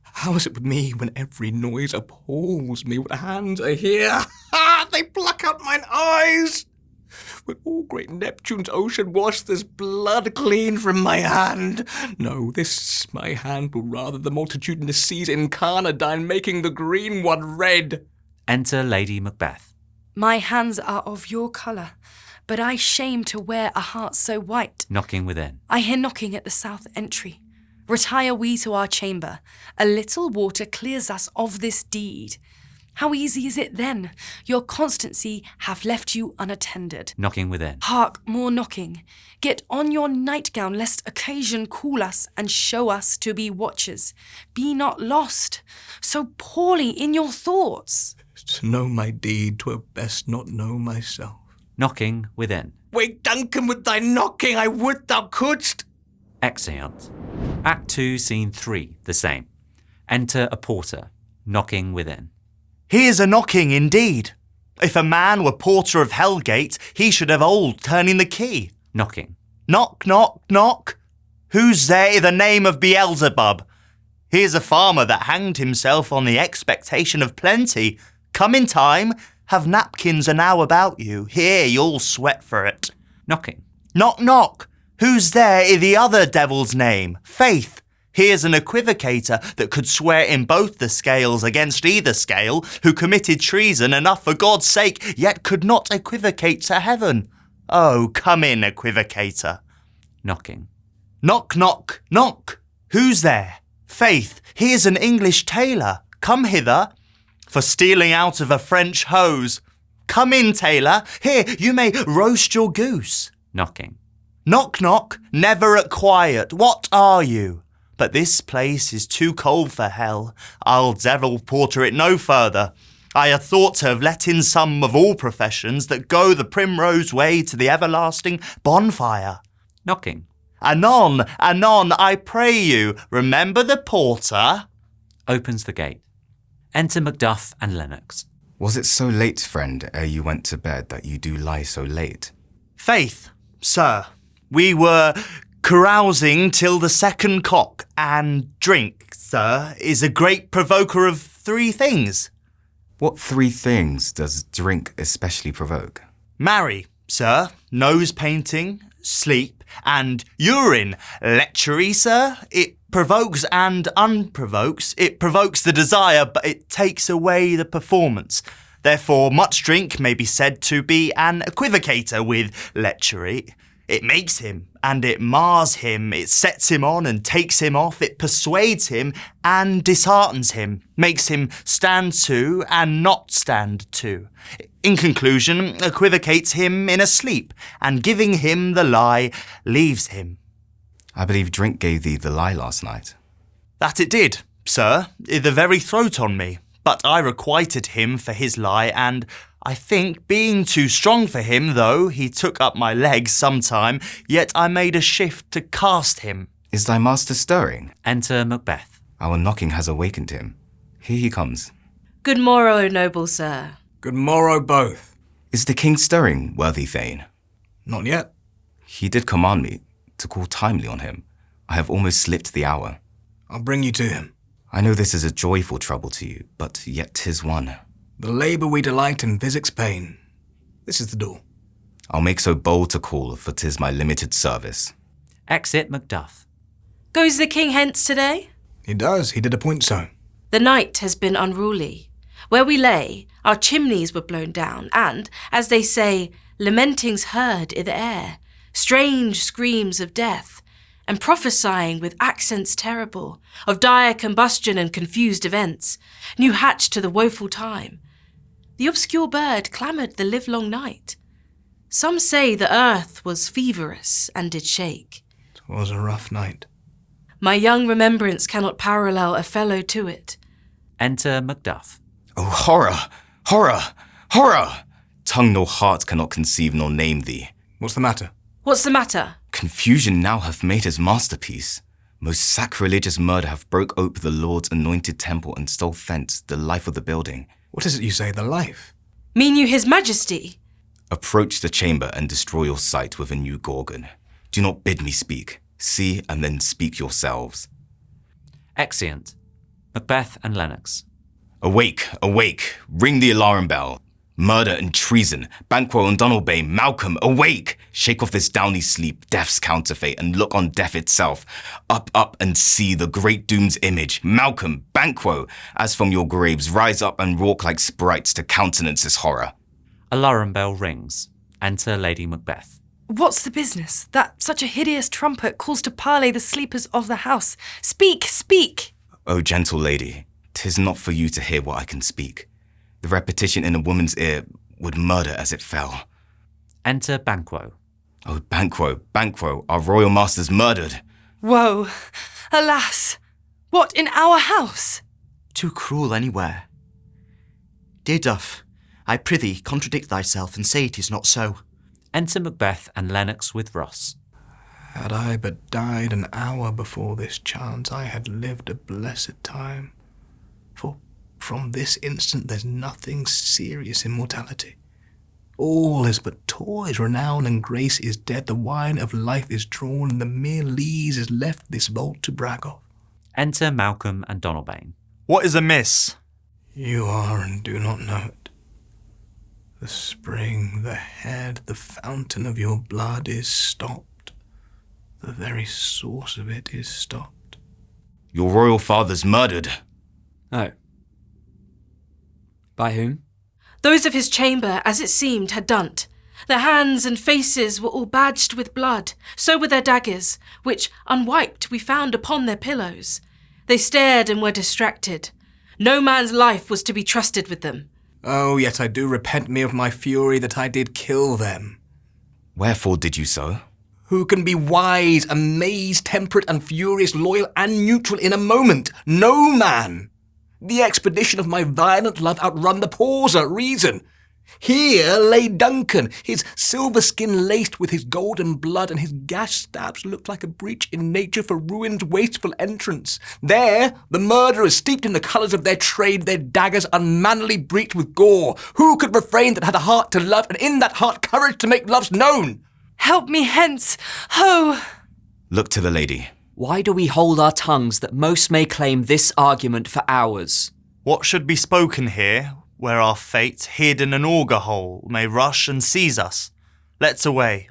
How is it with me when every noise appalls me? What hands are here? Ha! They pluck out mine eyes! When all great Neptune's ocean wash this blood clean from my hand. No, this my hand will rather the multitudinous seas incarnadine, making the green one red. Enter Lady Macbeth. My hands are of your colour, but I shame to wear a heart so white. Knocking within. I hear knocking at the south entry. Retire we to our chamber. A little water clears us of this deed. How easy is it then? Your constancy hath left you unattended. Knocking within. Hark, more knocking. Get on your nightgown, lest occasion call us and show us to be watchers. Be not lost, so poorly in your thoughts. To know my deed, 'twere best not know myself. Knocking within. Wake Duncan with thy knocking, I would thou couldst. Exeunt. Act 2, Scene 3, the same. Enter a porter, knocking within. Here's a knocking indeed. If a man were porter of Hellgate, he should have old turning the key. Knocking. Knock, knock, knock. Who's there i' the name of Beelzebub? Here's a farmer that hanged himself on the expectation of plenty. Come in time, have napkins enow about you. Here, you'll sweat for it. Knocking. Knock, knock. Who's there i' the other devil's name? Faith. Here's an equivocator that could swear in both the scales against either scale, who committed treason enough for God's sake, yet could not equivocate to heaven. Oh, come in, equivocator. Knocking. Knock, knock, knock. Who's there? Faith, here's an English tailor. Come hither. For stealing out of a French hose. Come in, tailor. Here, you may roast your goose. Knocking. Knock, knock, never at quiet. What are you? But this place is too cold for hell. I'll devil porter it no further. I had thought to have let in some of all professions that go the primrose way to the everlasting bonfire. Knocking. Anon, anon, I pray you, remember the porter. Opens the gate. Enter Macduff and Lennox. Was it so late, friend, ere you went to bed, that you do lie so late? Faith, sir, we were carousing till the second cock, and drink, sir, is a great provoker of 3 things. What 3 things does drink especially provoke? Marry, sir, nose painting, sleep, and urine. Lechery, sir, it provokes and unprovokes. It provokes the desire, but it takes away the performance. Therefore, much drink may be said to be an equivocator with lechery. It makes him, and it mars him, it sets him on and takes him off, it persuades him and disheartens him, makes him stand to and not stand to. In conclusion, equivocates him in a sleep, and giving him the lie, leaves him. I believe drink gave thee the lie last night. That it did, sir, i' the very throat on me, but I requited him for his lie, and I think, being too strong for him, though he took up my legs sometime, yet I made a shift to cast him. Is thy master stirring? Enter Macbeth. Our knocking has awakened him. Here he comes. Good morrow, noble sir. Good morrow, both. Is the king stirring, worthy Thane? Not yet. He did command me to call timely on him. I have almost slipped the hour. I'll bring you to him. I know this is a joyful trouble to you, but yet 'tis one. The labour we delight in physics pain. This is the door. I'll make so bold to call, for 'tis my limited service. Exit Macduff. Goes the king hence today? He does, he did appoint so. The night has been unruly. Where we lay, our chimneys were blown down, and, as they say, lamentings heard i' the air, strange screams of death, and prophesying with accents terrible, of dire combustion and confused events, new hatched to the woeful time. The obscure bird clamoured the livelong night. Some say the earth was feverous and did shake. 'Twas a rough night. My young remembrance cannot parallel a fellow to it. Enter Macduff. Oh, horror! Horror! Horror! Tongue nor heart cannot conceive nor name thee. What's the matter? What's the matter? Confusion now hath made his masterpiece. Most sacrilegious murder hath broke ope the Lord's anointed temple and stole thence the life of the building. What is it you say, the life? Mean you his majesty? Approach the chamber and destroy your sight with a new Gorgon. Do not bid me speak. See and then speak yourselves. Exeunt. Macbeth and Lennox. Awake, awake, ring the alarm bell. Murder and treason, Banquo and Donalbain, Malcolm, awake! Shake off this downy sleep, death's counterfeit, and look on death itself. Up, up, and see the great doom's image. Malcolm, Banquo, as from your graves, rise up and walk like sprites to countenance this horror. Alarum bell rings. Enter Lady Macbeth. What's the business? That such a hideous trumpet calls to parley the sleepers of the house. Speak, speak! O gentle lady, 'tis not for you to hear what I can speak. The repetition in a woman's ear would murder as it fell. Enter Banquo. Oh, Banquo, our royal master's murdered. Woe! Alas! What, in our house? Too cruel anywhere. Dear Duff, I prithee contradict thyself and say it is not so. Enter Macbeth and Lennox with Ross. Had I but died an hour before this chance, I had lived a blessed time. For from this instant there's nothing serious in mortality. All is but toys, renown and grace is dead, the wine of life is drawn, and the mere lees is left this vault to brag of. Enter Malcolm and Donalbain. What is amiss? You are and do not know it. The spring, the head, the fountain of your blood is stopped. The very source of it is stopped. Your royal father's murdered. Oh. By whom? Those of his chamber, as it seemed, had done't. Their hands and faces were all badged with blood, so were their daggers, which, unwiped, we found upon their pillows. They stared and were distracted. No man's life was to be trusted with them. Oh, yet I do repent me of my fury that I did kill them. Wherefore did you so? Who can be wise, amazed, temperate and furious, loyal and neutral in a moment? No man! The expedition of my violent love outrun the pauser, reason. Here lay Duncan, his silver skin laced with his golden blood, and his gash stabs looked like a breach in nature for ruined, wasteful entrance. There, the murderers, steeped in the colours of their trade, their daggers unmannerly breached with gore. Who could refrain that had a heart to love, and in that heart courage to make loves known? Help me hence! Ho! Look to the lady. Why do we hold our tongues that most may claim this argument for hours? What should be spoken here, where our fate, hid in an auger hole, may rush and seize us? Let's away.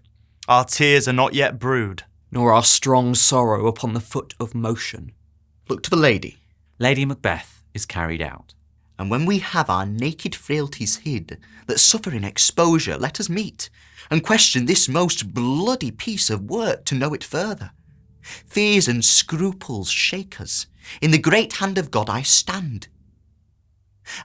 Our tears are not yet brewed. Nor our strong sorrow upon the foot of motion. Look to the lady. Lady Macbeth is carried out. And when we have our naked frailties hid, that suffer in exposure, let us meet, and question this most bloody piece of work to know it further. Fears and scruples shake us. In the great hand of God I stand.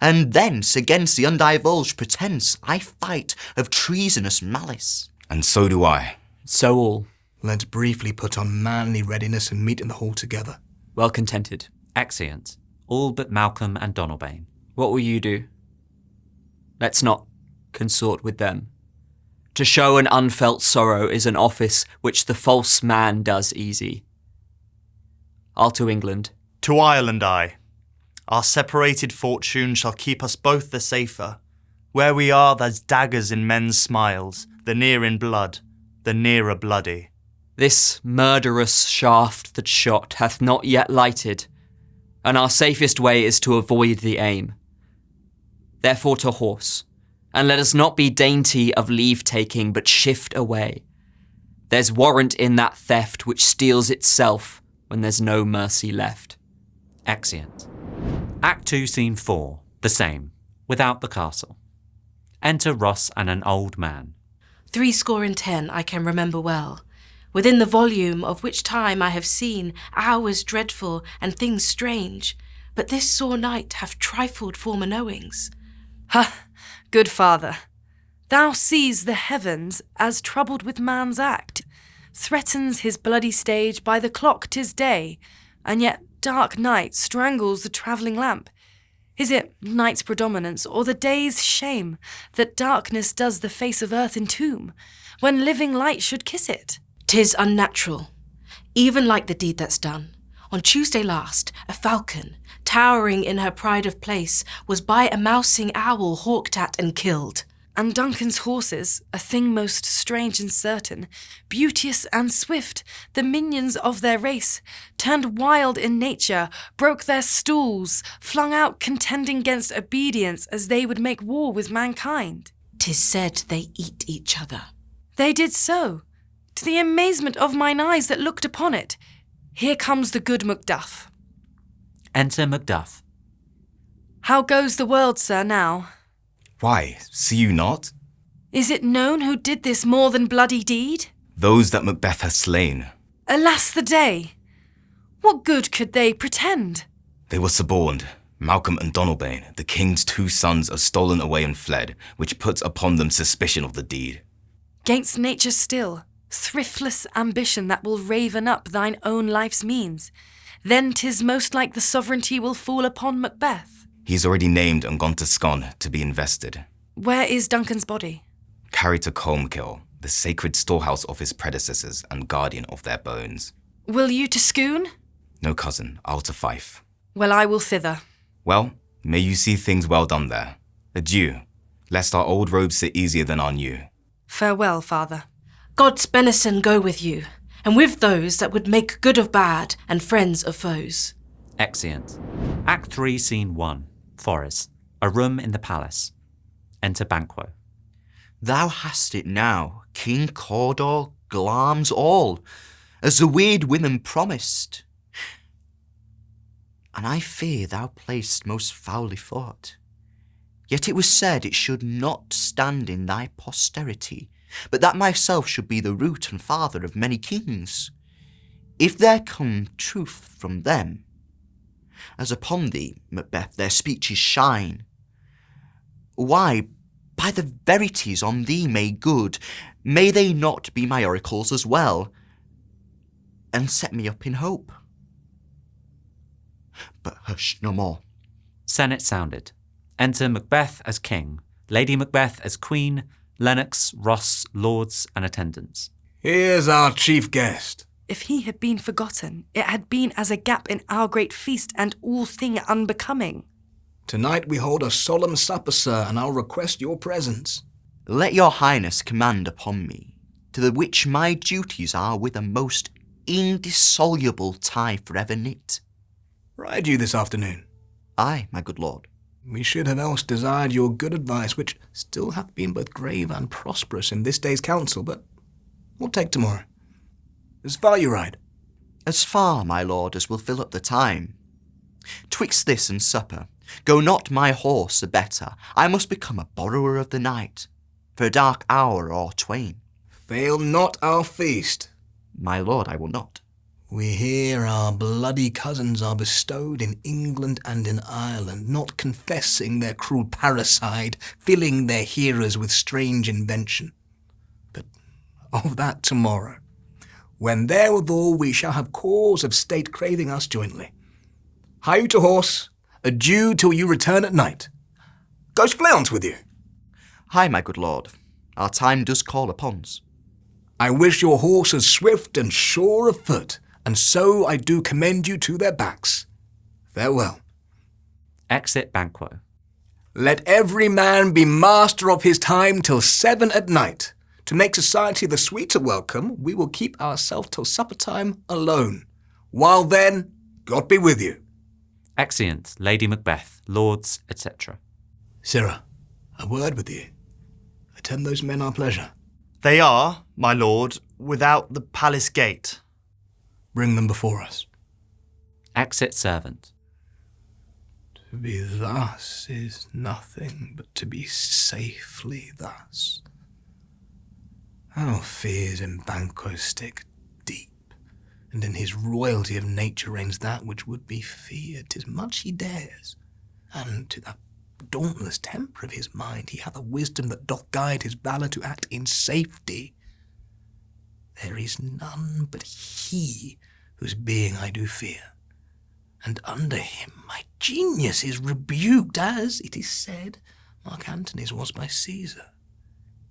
And thence against the undivulged pretence I fight of treasonous malice. And so do I. So all. Let's briefly put on manly readiness and meet in the hall together. Well contented. Exeunt. All but Malcolm and Donalbain. What will you do? Let's not consort with them. To show an unfelt sorrow is an office which the false man does easy. I'll to England. To Ireland I. Our separated fortune shall keep us both the safer. Where we are, there's daggers in men's smiles, the near in blood, the nearer bloody. This murderous shaft that shot hath not yet lighted, and our safest way is to avoid the aim. Therefore to horse, and let us not be dainty of leave-taking, but shift away. There's warrant in that theft which steals itself when there's no mercy left. Exeunt. Act 2, Scene 4. The same, without the castle. Enter Ross and an old man. 70 I can remember well, within the volume of which time I have seen hours dreadful and things strange, but this sore night hath trifled former knowings. Ha! Good father, thou sees the heavens as troubled with man's act, threatens his bloody stage by the clock 'tis day, and yet dark night strangles the travelling lamp. Is it night's predominance or the day's shame that darkness does the face of earth entomb, when living light should kiss it? 'Tis unnatural, even like the deed that's done. On Tuesday last, a falcon, towering in her pride of place, was by a mousing owl hawked at and killed. And Duncan's horses, a thing most strange and certain, beauteous and swift, the minions of their race, turned wild in nature, broke their stools, flung out contending 'gainst obedience as they would make war with mankind. 'Tis said they eat each other. They did so, to the amazement of mine eyes that looked upon it. Here comes the good Macduff. Enter Macduff. How goes the world, sir, now? Why, see you not? Is it known who did this more than bloody deed? Those that Macbeth has slain. Alas the day! What good could they pretend? They were suborned, Malcolm and Donalbain, the king's 2 sons, are stolen away and fled, which puts upon them suspicion of the deed. 'Gainst nature still, thriftless ambition that will raven up thine own life's means. Then 'tis most like the sovereignty will fall upon Macbeth. He is already named and gone to Scone to be invested. Where is Duncan's body? Carried to Colmkill, the sacred storehouse of his predecessors and guardian of their bones. Will you to Scone? No, cousin, I'll to Fife. Well, I will thither. Well, may you see things well done there. Adieu, lest our old robes sit easier than our new. Farewell, father. God's benison go with you, and with those that would make good of bad and friends of foes. Exeunt. Act 3, Scene 1. Forest. A room in the palace. Enter Banquo. Thou hast it now, King Cawdor, Glamis all, as the weird women promised. And I fear thou play'st most foully fought. Yet it was said it should not stand in thy posterity, but that myself should be the root and father of many kings. If there come truth from them, as upon thee, Macbeth, their speeches shine, why, by the verities on thee made good, may they not be my oracles as well, and set me up in hope? But hush, no more. Senate sounded. Enter Macbeth as king, Lady Macbeth as queen, Lennox, Ross, lords, and attendants. Here's our chief guest. If he had been forgotten, it had been as a gap in our great feast and all thing unbecoming. Tonight we hold a solemn supper, sir, and I'll request your presence. Let your highness command upon me, to the which my duties are with a most indissoluble tie forever knit. Ride you this afternoon? Aye, my good lord. We should have else desired your good advice, which still hath been both grave and prosperous in this day's council, but we'll take tomorrow. As far you ride? As far, my lord, as will fill up the time. Twixt this and supper, go not my horse the better. I must become a borrower of the night, for a dark hour or twain. Fail not our feast. My lord, I will not. We hear our bloody cousins are bestowed in England and in Ireland, not confessing their cruel parricide, filling their hearers with strange invention. But of that tomorrow, when therewithal we shall have cause of state craving us jointly. Hie you to horse, adieu till you return at night. Goes Fleance with you? Hi, my good lord. Our time does call upon's. I wish your horses swift and sure of foot, and so I do commend you to their backs. Farewell. Exit Banquo. Let every man be master of his time till 7 at night. To make society the sweeter welcome, we will keep ourselves till supper time alone. While then, God be with you. Exeunt. Lady Macbeth, lords, etc. Sirrah, a word with you. Attend those men our pleasure. They are, my lord, without the palace gate. Bring them before us. Exit servant. To be thus is nothing but to be safely thus. Our fears in Banquo stick deep, and in his royalty of nature reigns that which would be feared. 'Tis much he dares, and to that dauntless temper of his mind he hath a wisdom that doth guide his valour to act in safety. There is none but he whose being I do fear, and under him my genius is rebuked, as, it is said, Mark Antony's was by Caesar.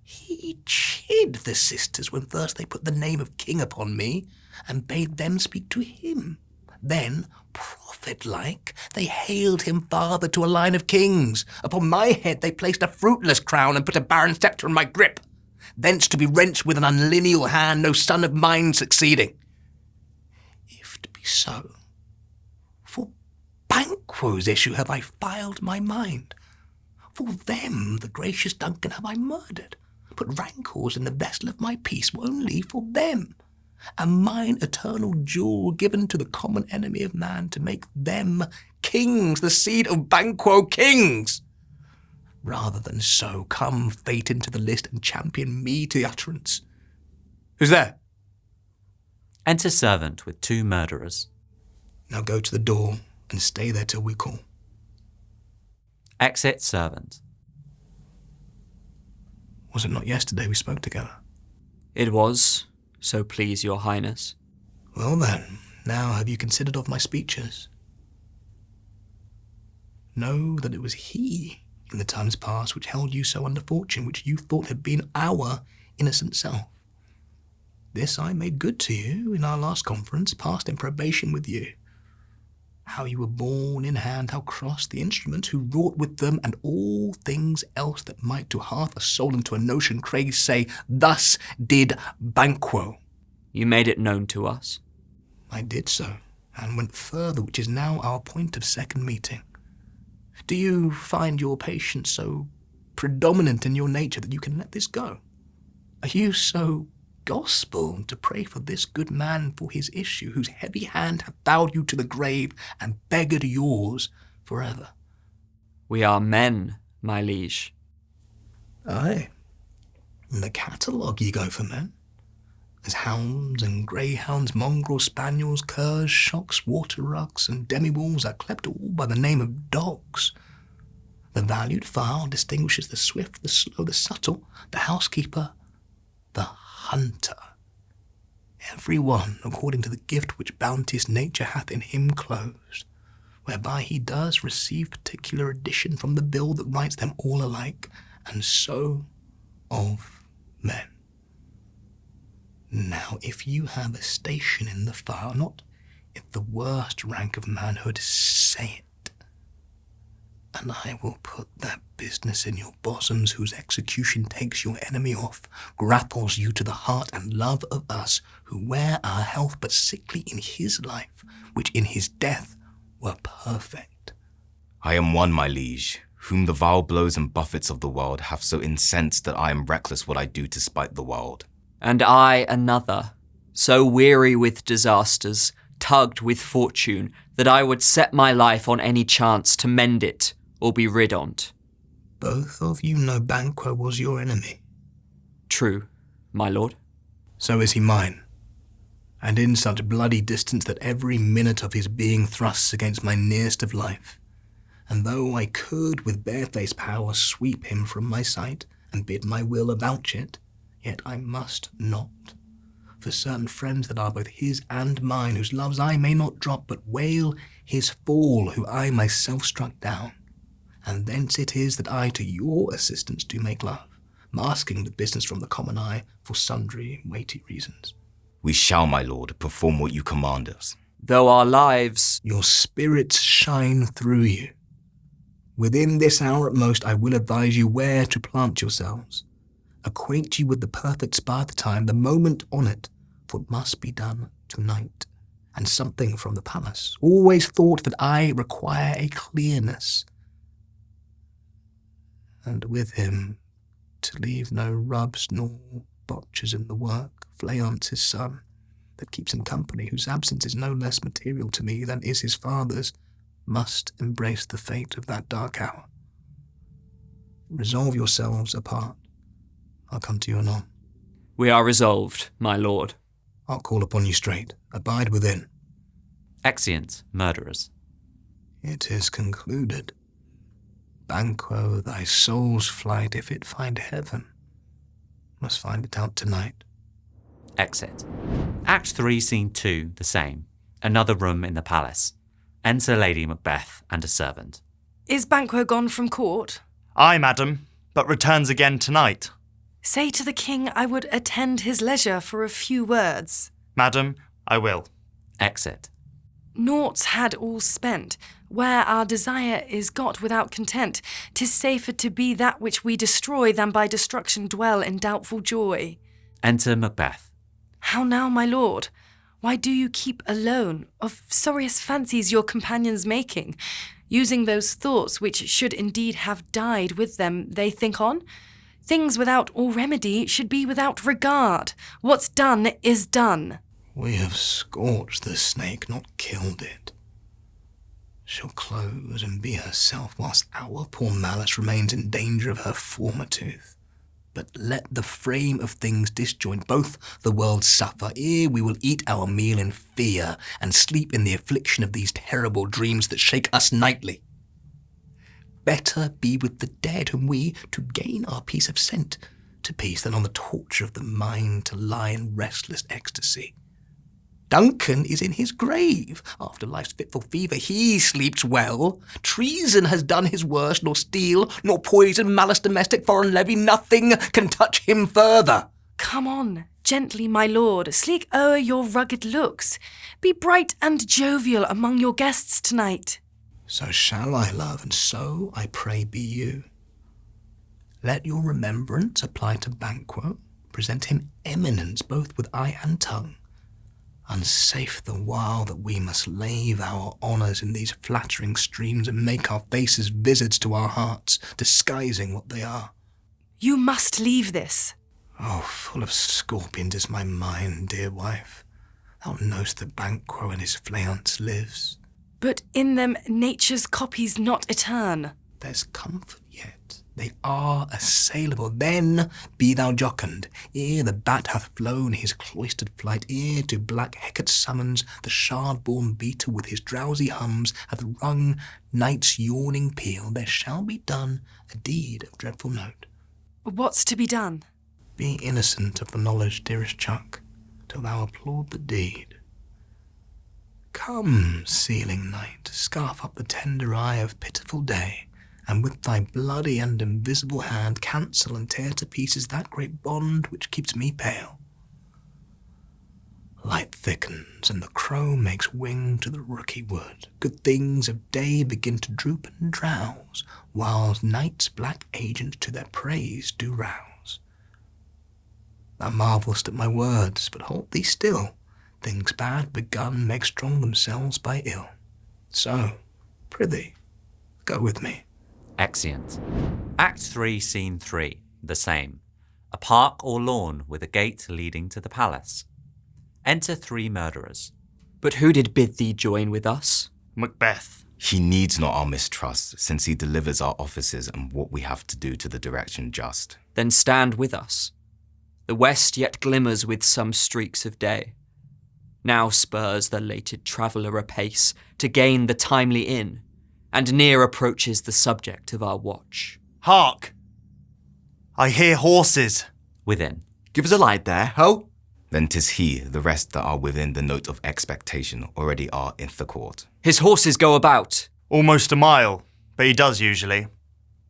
He chid the sisters when first they put the name of king upon me, and bade them speak to him. Then, prophet-like, they hailed him father to a line of kings. Upon my head they placed a fruitless crown, and put a barren sceptre in my grip, thence to be wrenched with an unlineal hand, no son of mine succeeding. If to be so, for Banquo's issue have I filed my mind. For them the gracious Duncan have I murdered, put rancours in the vessel of my peace only for them, and mine eternal jewel given to the common enemy of man to make them kings, the seed of Banquo kings. Rather than so, come fate into the list and champion me to the utterance. Who's there? Enter servant with 2 murderers. Now go to the door and stay there till we call. Exit servant. Was it not yesterday we spoke together? It was, so please your highness. Well then, now have you considered of my speeches? Know that it was he, in the times past, which held you so under fortune, which you thought had been our innocent self. This I made good to you in our last conference, passed in probation with you. How you were borne in hand, how crossed the instruments who wrought with them, and all things else that might to half a soul and to a notion craze say, thus did Banquo. You made it known to us. I did so, and went further, which is now our point of second meeting. Do you find your patience so predominant in your nature that you can let this go? Are you so gospel to pray for this good man for his issue, whose heavy hand hath bowed you to the grave and beggared yours forever? We are men, my liege. Aye. In the catalogue ye go for men. As hounds and greyhounds, mongrel spaniels, curs, shocks, water rugs, and demi-wolves are clept all by the name of dogs. The valued file distinguishes the swift, the slow, the subtle, the housekeeper, the hunter. Every one according to the gift which bounteous nature hath in him closed, whereby he does receive particular addition from the bill that writes them all alike, and so of men. Now, if you have a station in the file, not if the worst rank of manhood, say it, and I will put that business in your bosoms whose execution takes your enemy off, grapples you to the heart and love of us, who wear our health but sickly in his life, which in his death were perfect. I am one, my liege, whom the vile blows and buffets of the world have so incensed that I am reckless what I do to spite the world. And I another, so weary with disasters, tugged with fortune, that I would set my life on any chance to mend it or be rid on't. Both of you know Banquo was your enemy. True, my lord. So is he mine, and in such bloody distance that every minute of his being thrusts against my nearest of life. And though I could with barefaced power sweep him from my sight and bid my will avouch it, yet I must not. For certain friends that are both his and mine, whose loves I may not drop, but wail his fall, who I myself struck down. And thence it is that I to your assistance do make love, masking the business from the common eye for sundry weighty reasons. We shall, my lord, perform what you command us. Though our lives... Your spirits shine through you. Within this hour at most I will advise you where to plant yourselves. Acquaint you with the perfect spot, the time, the moment on it, for it must be done tonight. And something from the palace. Always thought that I require a clearness. And with him, to leave no rubs nor botches in the work, Fleance his son, that keeps him company, whose absence is no less material to me than is his father's, must embrace the fate of that dark hour. Resolve yourselves apart. I'll come to you anon. We are resolved, my lord. I'll call upon you straight. Abide within. Exeunt murderers. It is concluded. Banquo, thy soul's flight, if it find heaven, must find it out tonight. Exit. Act 3, Scene 2, the same. Another room in the palace. Enter Lady Macbeth and a servant. Is Banquo gone from court? Aye, madam, but returns again tonight. Say to the king I would attend his leisure for a few words. Madam, I will. Exit. Naught's had all spent. Where our desire is got without content, 'tis safer to be that which we destroy than by destruction dwell in doubtful joy. Enter Macbeth. How now, my lord? Why do you keep alone? Of sorriest fancies your companions making, using those thoughts which should indeed have died with them they think on? Things without all remedy should be without regard. What's done is done. We have scorched the snake, not killed it. She'll close and be herself, whilst our poor malice remains in danger of her former tooth. But let the frame of things disjoint, both the worlds suffer, ere we will eat our meal in fear, and sleep in the affliction of these terrible dreams that shake us nightly. better be with the dead whom we, to gain our peace, have sent to peace, than on the torture of the mind to lie in restless ecstasy. Duncan is in his grave. After life's fitful fever, he sleeps well. Treason has done his worst, nor steel, nor poison, malice domestic, foreign levy, nothing can touch him further. Come on, gently, my lord, sleek o'er your rugged looks. Be bright and jovial among your guests tonight. So shall I, love, and so, I pray, be you. Let your remembrance apply to Banquo. Present him eminence both with eye and tongue. Unsafe the while that we must lave our honours in these flattering streams and make our faces visits to our hearts, disguising what they are. You must leave this. Oh, full of scorpions is my mind, dear wife. Thou know'st that Banquo and his fleance lives. But in them nature's copies not etern. There's comfort yet. They are assailable. Then be thou jocund, ere the bat hath flown his cloistered flight, ere to black Hecate's summons the shard-born beetle with his drowsy hums hath rung night's yawning peal. There shall be done a deed of dreadful note. What's to be done? Be innocent of the knowledge, dearest Chuck, till thou applaud the deed. Come, sealing night, scarf up the tender eye of pitiful day, and with thy bloody and invisible hand cancel and tear to pieces that great bond which keeps me pale. Light thickens, and the crow makes wing to the rooky wood. Good things of day begin to droop and drowse, whiles night's black agents to their praise do rouse. Thou marvelst at my words, but hold thee still. Things bad begun make strong themselves by ill. So, prithee, go with me. Exeunt. Act 3, Scene 3, the same. A park or lawn with a gate leading to the palace. Enter 3 murderers. But who did bid thee join with us? Macbeth. He needs not our mistrust, since he delivers our offices and what we have to do to the direction just. Then stand with us. The west yet glimmers with some streaks of day. Now spurs the lated traveller apace to gain the timely inn, and near approaches the subject of our watch. Hark! I hear horses. Within. Give us a light there, ho! Then 'tis he, the rest that are within the note of expectation already are in the court. His horses go about. Almost a mile, but he does usually.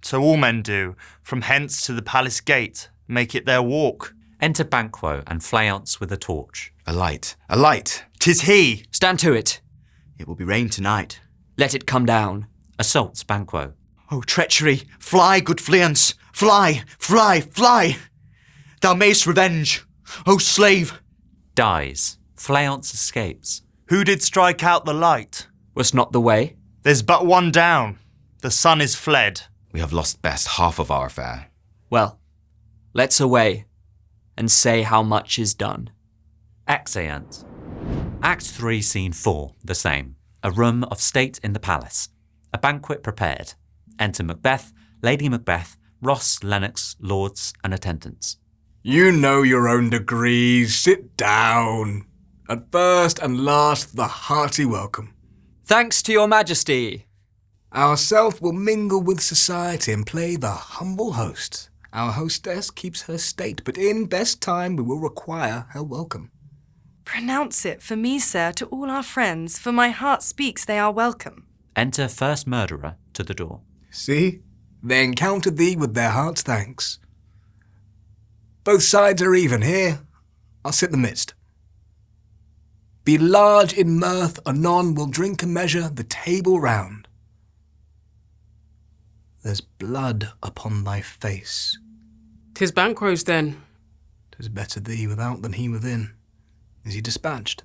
So all men do, from hence to the palace gate, make it their walk. Enter Banquo and Fleance with a torch. A light! A light! 'Tis he! Stand to it. It will be rain tonight. Let it come down. Assaults Banquo. Oh, treachery! Fly, good Fleance! Fly! Fly! Fly! Thou mayst revenge! O slave! Dies. Fleance escapes. Who did strike out the light? Was not the way? There's but one down. The sun is fled. We have lost best half of our affair. Well, let's away, and say how much is done. Exeunt. Act 3, Scene 4, the same. A room of state in the palace. A banquet prepared. Enter Macbeth, Lady Macbeth, Ross, Lennox, lords and attendants. You know your own degrees. Sit down. At first and last, the hearty welcome. Thanks to your majesty. Ourself will mingle with society and play the humble host. Our hostess keeps her state, but in best time we will require her welcome. Pronounce it for me, sir, to all our friends, for my heart speaks they are welcome. Enter first murderer to the door. See? They encounter thee with their heart's thanks. Both sides are even here. I'll sit the midst. Be large in mirth, anon we'll drink and measure the table round. There's blood upon thy face. 'Tis Banquo's then. 'Tis better thee without than he within. Is he dispatched?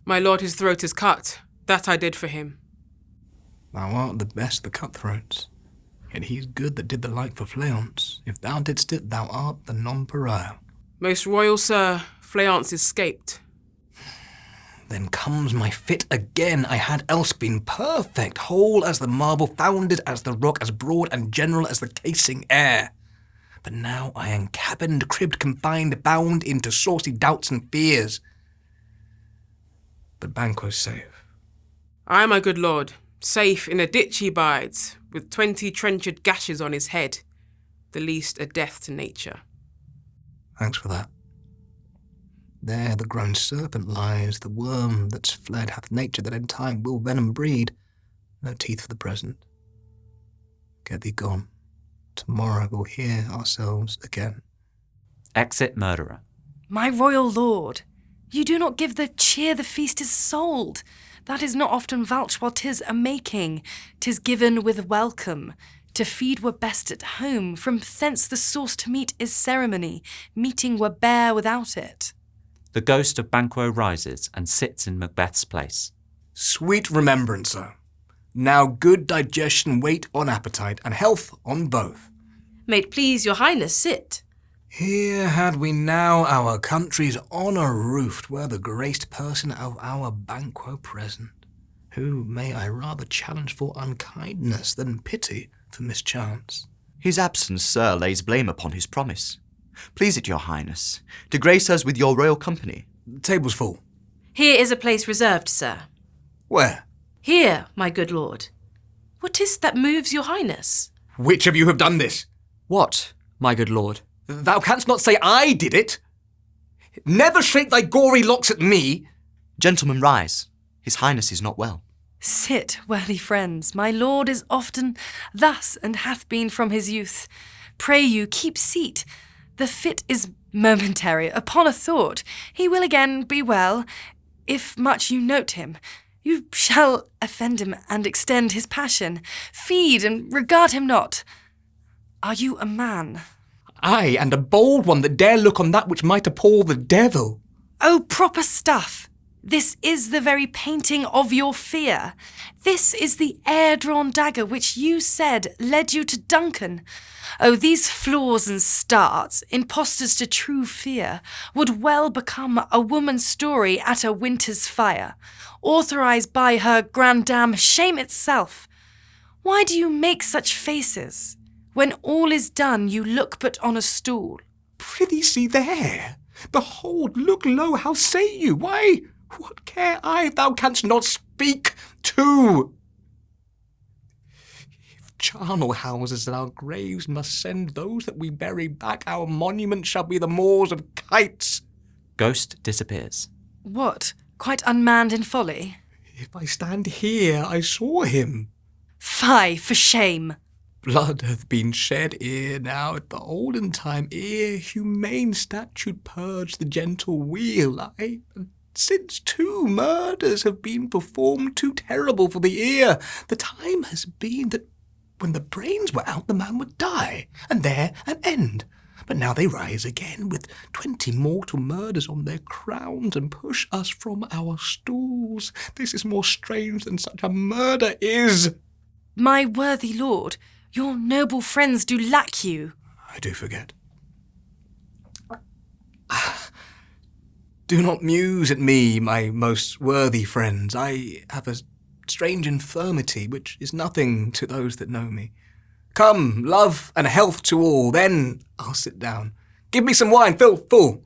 My lord his throat is cut. That I did for him. Thou art the best the cutthroats. Yet he's good that did the like for Fleance. If thou didst it, thou art the nonpareil. Most royal sir, Fleance is scaped. Then comes my fit again. I had else been perfect, whole as the marble, founded as the rock, as broad and general as the casing air. But now I am cabined, cribbed, confined, bound into saucy doubts and fears. But Banquo's safe. Ay, my good lord, Safe in a ditch he bides, with 20 trenched gashes on his head, the least a death to nature. Thanks for that. There the grown serpent lies, the worm that's fled hath nature that in time will venom breed. No teeth for the present. Get thee gone. Tomorrow we'll hear ourselves again. Exit murderer. My royal lord, you do not give the cheer the feast is sold. That is not often vouched while 'tis a making. 'Tis given with welcome. To feed were best at home. From thence the source to meat is ceremony. Meeting were bare without it. The ghost of Banquo rises and sits in Macbeth's place. Sweet remembrancer, now good digestion wait on appetite, and health on both. May't please your highness sit. Here had we now our country's honour roofed, were the graced person of our Banquo present, who may I rather challenge for unkindness than pity for mischance. His absence, sir, lays blame upon his promise. Please it your highness, to grace us with your royal company. The table's full. Here is a place reserved, sir. Where? Here, my good lord. What is't that moves your highness? Which of you have done this? What, my good lord? Thou canst not say I did it. Never shake thy gory locks at me. Gentlemen, rise. His highness is not well. Sit, worthy friends. My lord is often thus, and hath been from his youth. Pray you, keep seat. The fit is momentary. Upon a thought, he will again be well. If much you note him, you shall offend him and extend his passion. Feed and regard him not. Are you a man? Ay, and a bold one that dare look on that which might appall the devil. Oh, proper stuff! This is the very painting of your fear. This is the air-drawn dagger which you said led you to Duncan. Oh, these flaws and starts, impostors to true fear, would well become a woman's story at a winter's fire, authorized by her grandam shame itself. Why do you make such faces? When all is done, you look but on a stool. Prithee, see there. Behold, look low, how say you? Why, what care I if thou canst not speak too? If charnel houses at our graves must send those that we bury back, our monument shall be the moors of kites. Ghost disappears. What, quite unmanned in folly? If I stand here, I saw him. Fie, for shame! Blood hath been shed ere now at the olden time, ere humane statute purged the gentle wheel. Aye, and since 2 murders have been performed too terrible for the ear, the time has been that when the brains were out, the man would die, and there an end. But now they rise again with 20 mortal murders on their crowns and push us from our stools. This is more strange than such a murder is. My worthy lord, your noble friends do lack you. I do forget. Do not muse at me, my most worthy friends. I have a strange infirmity, which is nothing to those that know me. Come, love and health to all, then I'll sit down. Give me some wine, fill full.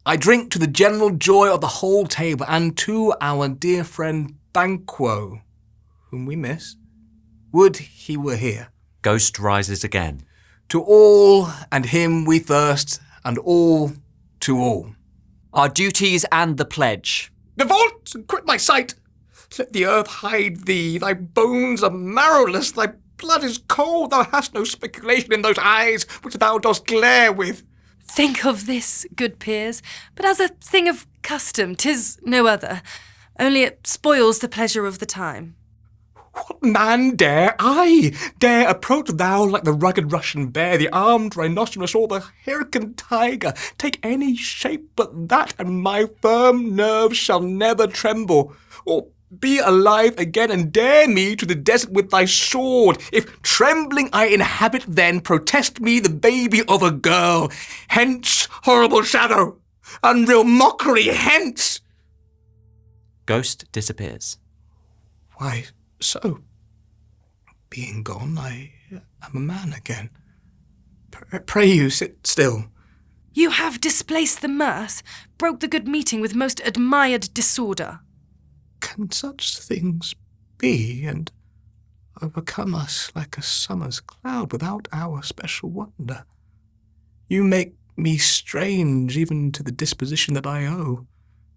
I drink to the general joy of the whole table, and to our dear friend Banquo, whom we miss. Would he were here. Ghost rises again. To all and him we thirst, and all to all. Our duties and the pledge. The vault, quit my sight! Let the earth hide thee, thy bones are marrowless, thy blood is cold, thou hast no speculation in those eyes which thou dost glare with. Think of this, good peers, but as a thing of custom, 'tis no other, only it spoils the pleasure of the time. What man dare approach thou like the rugged Russian bear, the armed rhinoceros, or the Hyrcan tiger? Take any shape but that, and my firm nerves shall never tremble. Or be alive again, and dare me to the desert with thy sword. If trembling I inhabit, then protest me the baby of a girl. Hence, horrible shadow, unreal mockery, hence! Ghost disappears. Why so? Being gone, I am a man again. Pray you, sit still. You have displaced the mirth, broke the good meeting with most admired disorder. Can such things be, and overcome us like a summer's cloud without our special wonder. You make me strange even to the disposition that I owe,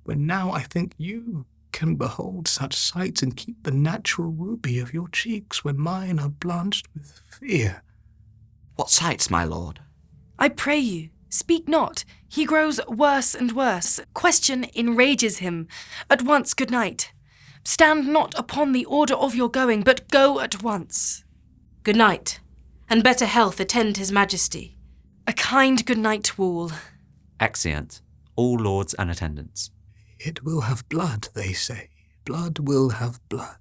when now I think you can behold such sights and keep the natural ruby of your cheeks when mine are blanched with fear. What sights, my lord? I pray you, speak not. He grows worse and worse. Question enrages him. At once, good night. Stand not upon the order of your going, but go at once. Good night, and better health attend his majesty. A kind good night to all. Exeunt. All lords and attendants. It will have blood, they say. Blood will have blood.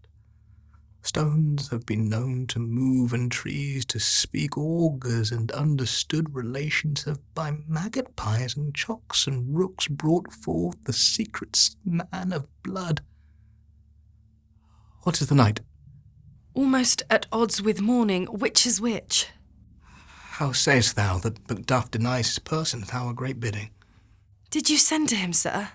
Stones have been known to move and trees to speak. Augurs and understood relations have by maggot pies and chocks and rooks brought forth the secret man of blood. What is the night? Almost at odds with morning. Which is which? How sayest thou that Macduff denies his person at our great bidding? Did you send to him, sir?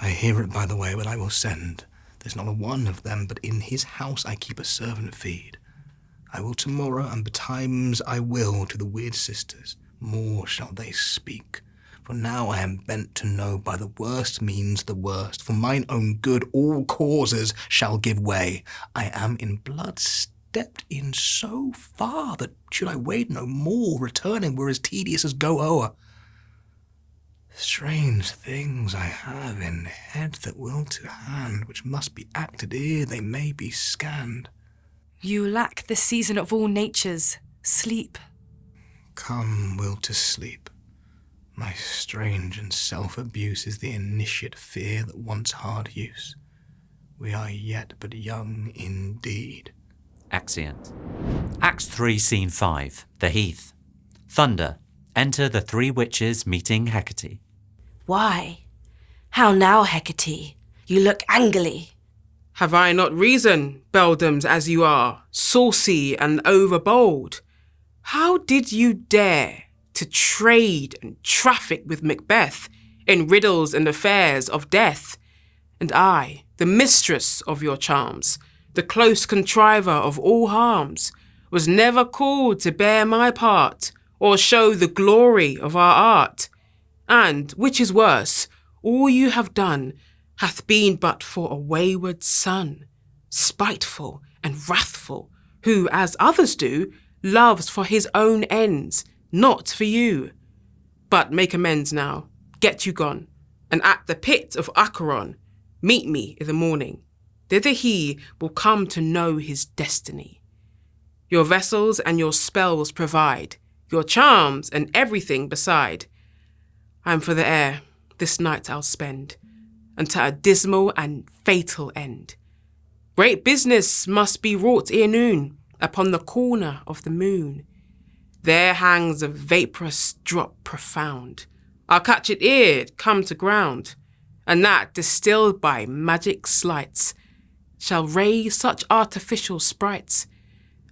I hear it by the way, but I will send. There's not a one of them, but in his house I keep a servant feed. I will tomorrow, and betimes I will to the weird sisters. More shall they speak. For now I am bent to know by the worst means the worst. For mine own good all causes shall give way. I am in blood stepped in so far that should I wade no more, returning were as tedious as go o'er. Strange things I have in head that will to hand, which must be acted ere they may be scanned. You lack the season of all natures, sleep. Come, will to sleep. My strange and self-abuse is the initiate fear that wants hard use. We are yet but young indeed. Exeunt. Act 3, Scene 5. The Heath. Thunder. Enter the three witches meeting Hecate. Why? How now, Hecate? You look angrily. Have I not reason, beldams as you are, saucy and overbold? How did you dare to trade and traffic with Macbeth in riddles and affairs of death? And I, the mistress of your charms, the close contriver of all harms, was never called to bear my part, or show the glory of our art. And, which is worse, all you have done hath been but for a wayward son, spiteful and wrathful, who, as others do, loves for his own ends, not for you. But make amends now, get you gone, and at the pit of Acheron, meet me in the morning. Thither he will come to know his destiny. Your vessels and your spells provide, your charms and everything beside. I am for the air, this night I'll spend, unto a dismal and fatal end. Great business must be wrought ere noon, upon the corner of the moon. There hangs a vaporous drop profound. I'll catch it ere it come to ground, and that, distilled by magic sleights, shall raise such artificial sprites,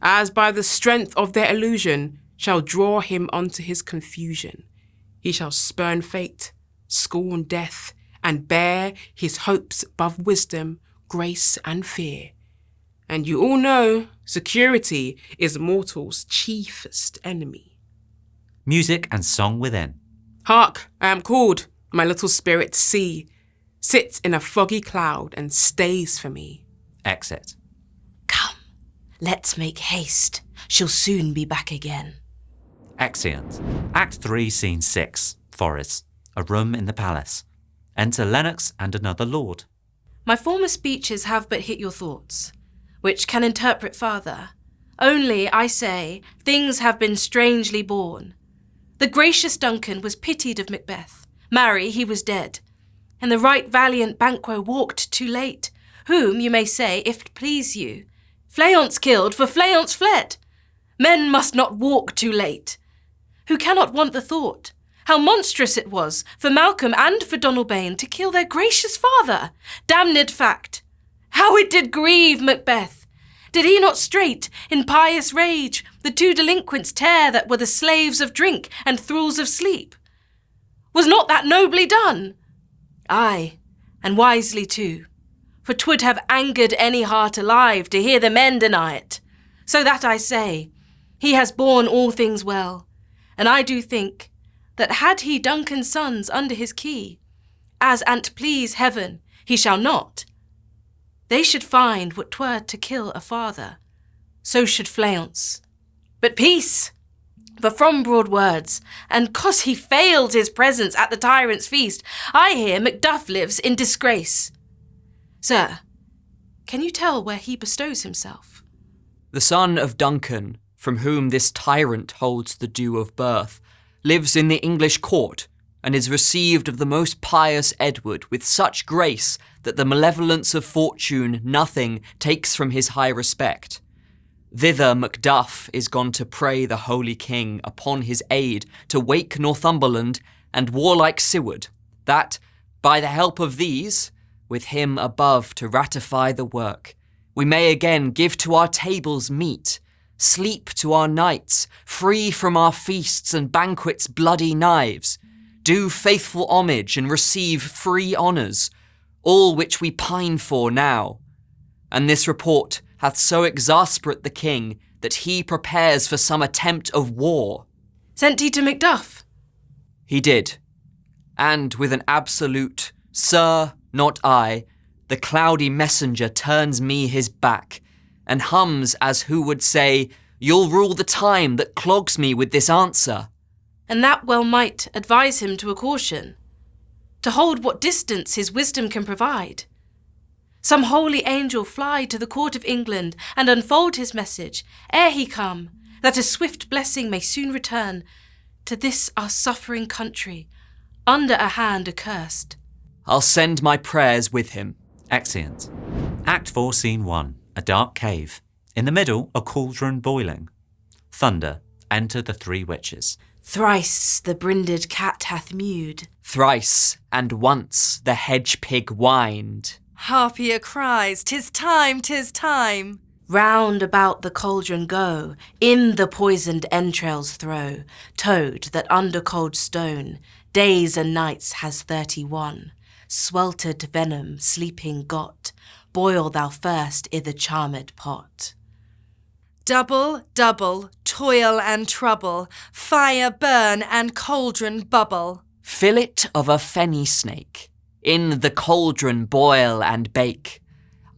as by the strength of their illusion shall draw him unto his confusion. He shall spurn fate, scorn death, and bear his hopes above wisdom, grace, and fear. And you all know security is mortal's chiefest enemy. Music and song within. Hark, I am called, my little spirit see, sits in a foggy cloud and stays for me. Exit. Come, let's make haste. She'll soon be back again. Exeunt. Act 3, Scene 6. Forest. A room in the palace. Enter Lennox and another lord. My former speeches have but hit your thoughts, which can interpret farther. Only, I say, things have been strangely born. The gracious Duncan was pitied of Macbeth. Marry, he was dead. And the right valiant Banquo walked too late, whom, you may say, if it please you, Fleance killed, for Fleance fled. Men must not walk too late. Who cannot want the thought, how monstrous it was for Malcolm and for Donalbain to kill their gracious father. Damned fact! How it did grieve Macbeth! Did he not straight, in pious rage, the two delinquents tear that were the slaves of drink and thralls of sleep? Was not that nobly done? Aye, and wisely too. for 'twould have angered any heart alive to hear the men deny it. So that I say, he has borne all things well, and I do think that had he Duncan's sons under his key, as an't please heaven he shall not, they should find what 'twere to kill a father, so should Fleance. But peace! For from broad words, and 'cause he failed his presence at the tyrant's feast, I hear Macduff lives in disgrace. Sir, can you tell where he bestows himself? The son of Duncan, from whom this tyrant holds the due of birth, lives in the English court, and is received of the most pious Edward with such grace that the malevolence of fortune nothing takes from his high respect. Thither Macduff is gone to pray the holy king upon his aid to wake Northumberland and warlike Seward, that, by the help of these, with him above to ratify the work, we may again give to our tables meat, sleep to our nights, free from our feasts and banquets bloody knives, do faithful homage and receive free honours, all which we pine for now. And this report hath so exasperate the king that he prepares for some attempt of war. Sent he to Macduff? He did, and with an absolute, "Sir, not I," the cloudy messenger turns me his back, and hums as who would say, "You'll rule the time that clogs me with this answer." And that well might advise him to a caution, to hold what distance his wisdom can provide. Some holy angel fly to the court of England and unfold his message ere he come, that a swift blessing may soon return to this our suffering country, under a hand accursed. I'll send my prayers with him. Exeunt. Act 4, Scene 1. A dark cave. In the middle, a cauldron boiling. Thunder. Enter the three witches. Thrice the brinded cat hath mewed. Thrice and once the hedge pig whined. Harpier cries, "'Tis time, 'tis time." Round about the cauldron go, in the poisoned entrails throw, toad that under cold stone, days and nights has 31, sweltered venom sleeping got, boil thou first i' the charmed pot. Double, double, toil and trouble, fire burn and cauldron bubble. Fillet of a fenny snake, in the cauldron boil and bake,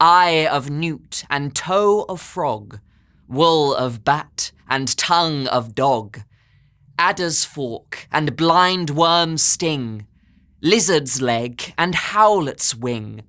eye of newt and toe of frog, wool of bat and tongue of dog, adder's fork and blind worm's sting, lizard's leg and howlet's wing,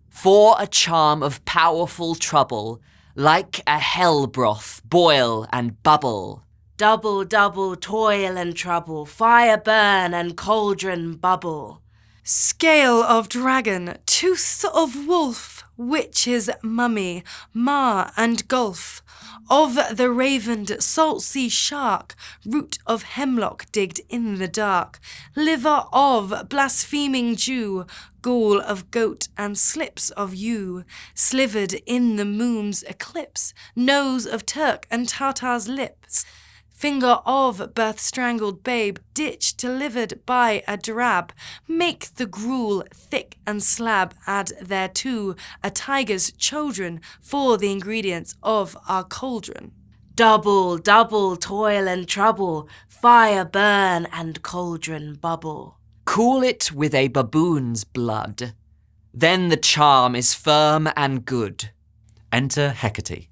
for a charm of powerful trouble, like a hell broth boil and bubble. Double, double, toil and trouble, fire burn and cauldron bubble. Scale of dragon, tooth of wolf, witch's mummy, mar and gulf, of the ravened salt sea shark, root of hemlock digged in the dark, liver of blaspheming Jew, gall of goat and slips of ewe, slivered in the moon's eclipse, nose of Turk and Tartar's lips, finger of birth-strangled babe, ditch delivered by a drab, make the gruel thick and slab, add thereto a tiger's children for the ingredients of our cauldron. Double, double, toil and trouble, fire burn and cauldron bubble. Cool it with a baboon's blood, then the charm is firm and good. Enter Hecate.